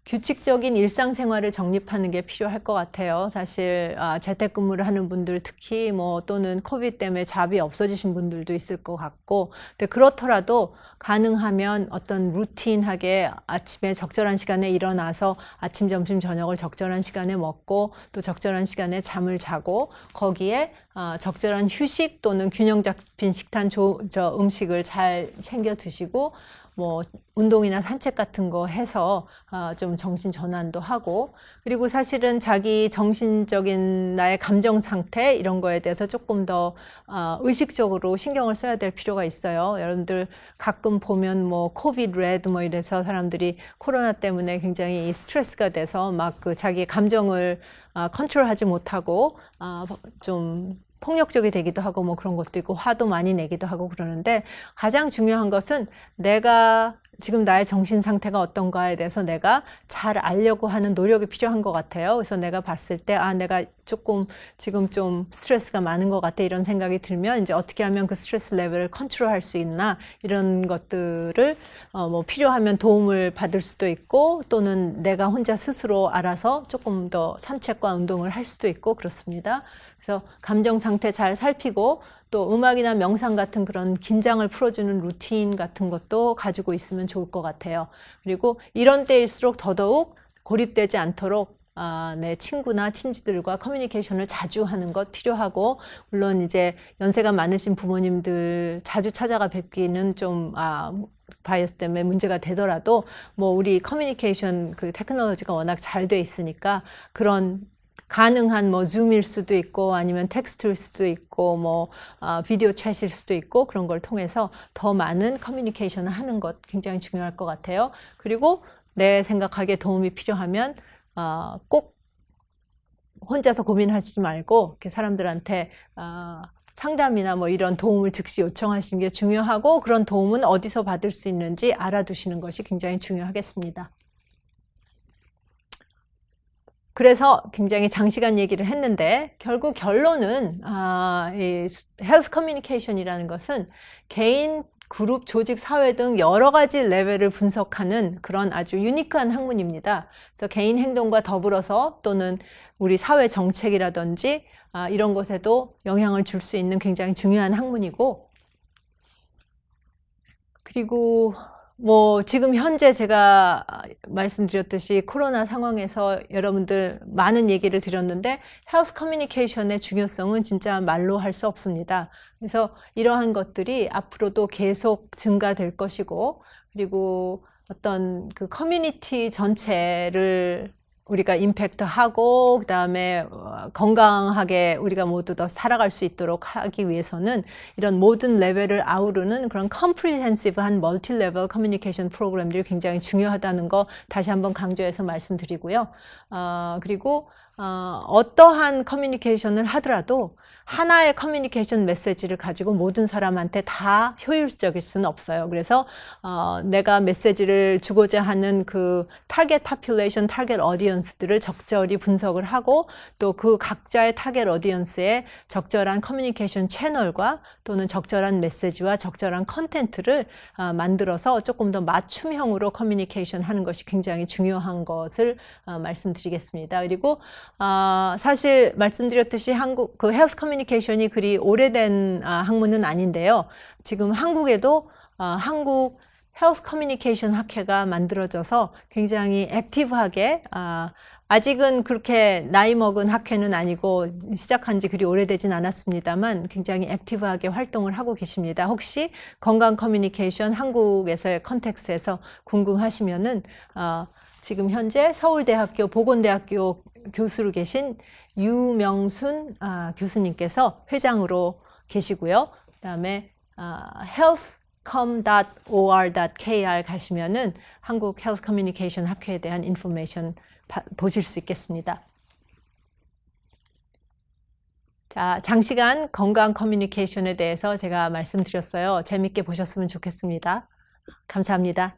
Speaker 1: 규칙적인 일상생활을 정립하는 게 필요할 것 같아요. 사실 재택근무를 하는 분들 특히 뭐 또는 코비드 때문에 잡이 없어지신 분들도 있을 것 같고 근데 그렇더라도 가능하면 어떤 루틴하게 아침에 적절한 시간에 일어나서 아침, 점심, 저녁을 적절한 시간에 먹고 또 적절한 시간에 잠을 자고 거기에 적절한 휴식 또는 균형 잡힌 식단 음식을 잘 챙겨 드시고 뭐 운동이나 산책 같은 거 해서 좀 정신 전환도 하고 그리고 사실은 자기 정신적인 나의 감정 상태 이런 거에 대해서 조금 더 의식적으로 신경을 써야 될 필요가 있어요. 여러분들 가끔 보면 뭐 코비드 레드 뭐 이래서 사람들이 코로나 때문에 굉장히 스트레스가 돼서 막 그 자기 감정을 컨트롤하지 못하고 좀 폭력적이 되기도 하고 뭐 그런 것도 있고 화도 많이 내기도 하고 그러는데 가장 중요한 것은 내가 지금 나의 정신 상태가 어떤가에 대해서 내가 잘 알려고 하는 노력이 필요한 것 같아요. 그래서 내가 봤을 때 내가 조금 지금 좀 스트레스가 많은 것 같아 이런 생각이 들면 이제 어떻게 하면 그 스트레스 레벨을 컨트롤할 수 있나 이런 것들을 뭐 필요하면 도움을 받을 수도 있고 또는 내가 혼자 스스로 알아서 조금 더 산책과 운동을 할 수도 있고 그렇습니다. 그래서 감정 상태 잘 살피고 또 음악이나 명상 같은 그런 긴장을 풀어주는 루틴 같은 것도 가지고 있으면 좋을 것 같아요. 그리고 이런 때일수록 더더욱 고립되지 않도록 내 친구나 친지들과 커뮤니케이션을 자주 하는 것 필요하고 물론 이제 연세가 많으신 부모님들 자주 찾아가 뵙기는 좀 바이러스 때문에 문제가 되더라도 뭐 우리 커뮤니케이션 그 테크놀로지가 워낙 잘 돼 있으니까 그런 가능한 뭐 줌일 수도 있고 아니면 텍스트일 수도 있고 뭐 비디오 챗일 수도 있고 그런 걸 통해서 더 많은 커뮤니케이션을 하는 것 굉장히 중요할 것 같아요. 그리고 내 생각하기에 도움이 필요하면 꼭 혼자서 고민하시지 말고 이렇게 사람들한테 상담이나 뭐 이런 도움을 즉시 요청하시는 게 중요하고 그런 도움은 어디서 받을 수 있는지 알아두시는 것이 굉장히 중요하겠습니다. 그래서 굉장히 장시간 얘기를 했는데 결국 결론은 이 헬스 커뮤니케이션이라는 것은 개인, 그룹, 조직, 사회 등 여러 가지 레벨을 분석하는 그런 아주 유니크한 학문입니다. 그래서 개인 행동과 더불어서 또는 우리 사회 정책이라든지 이런 것에도 영향을 줄 수 있는 굉장히 중요한 학문이고, 그리고 뭐 지금 현재 제가 말씀드렸듯이 코로나 상황에서 여러분들 많은 얘기를 드렸는데 헬스 커뮤니케이션의 중요성은 진짜 말로 할 수 없습니다. 그래서 이러한 것들이 앞으로도 계속 증가될 것이고, 그리고 어떤 그 커뮤니티 전체를 우리가 임팩트하고 그다음에 건강하게 우리가 모두 더 살아갈 수 있도록 하기 위해서는 이런 모든 레벨을 아우르는 그런 컴프리헨시브한 멀티 레벨 커뮤니케이션 프로그램들이 굉장히 중요하다는 거 다시 한번 강조해서 말씀드리고요. 그리고 어떠한 커뮤니케이션을 하더라도 하나의 커뮤니케이션 메시지를 가지고 모든 사람한테 다 효율적일 수는 없어요. 그래서 내가 메시지를 주고자 하는 그 타겟 파퓰레이션, 타겟 어디언스들을 적절히 분석을 하고 또 그 각자의 타겟 어디언스에 적절한 커뮤니케이션 채널과 또는 적절한 메시지와 적절한 컨텐츠를 만들어서 조금 더 맞춤형으로 커뮤니케이션 하는 것이 굉장히 중요한 것을 말씀드리겠습니다. 그리고 사실 말씀드렸듯이 한국 그 헬스 커뮤니케이션이 그리 오래된 학문은 아닌데요. 지금 한국에도 한국 헬스 커뮤니케이션 학회가 만들어져서 굉장히 액티브하게 아직은 그렇게 나이 먹은 학회는 아니고 시작한 지 그리 오래되진 않았습니다만 굉장히 액티브하게 활동을 하고 계십니다. 혹시 건강 커뮤니케이션 한국에서의 컨텍스트에서 궁금하시면은 지금 현재 서울대학교 보건대학교 교수로 계신 유명순 교수님께서 회장으로 계시고요. 그다음에 healthcom.or.kr 가시면은 한국 헬스 커뮤니케이션 학회에 대한 인포메이션 보실 수 있겠습니다. 자, 장시간 건강 커뮤니케이션에 대해서 제가 말씀드렸어요. 재밌게 보셨으면 좋겠습니다. 감사합니다.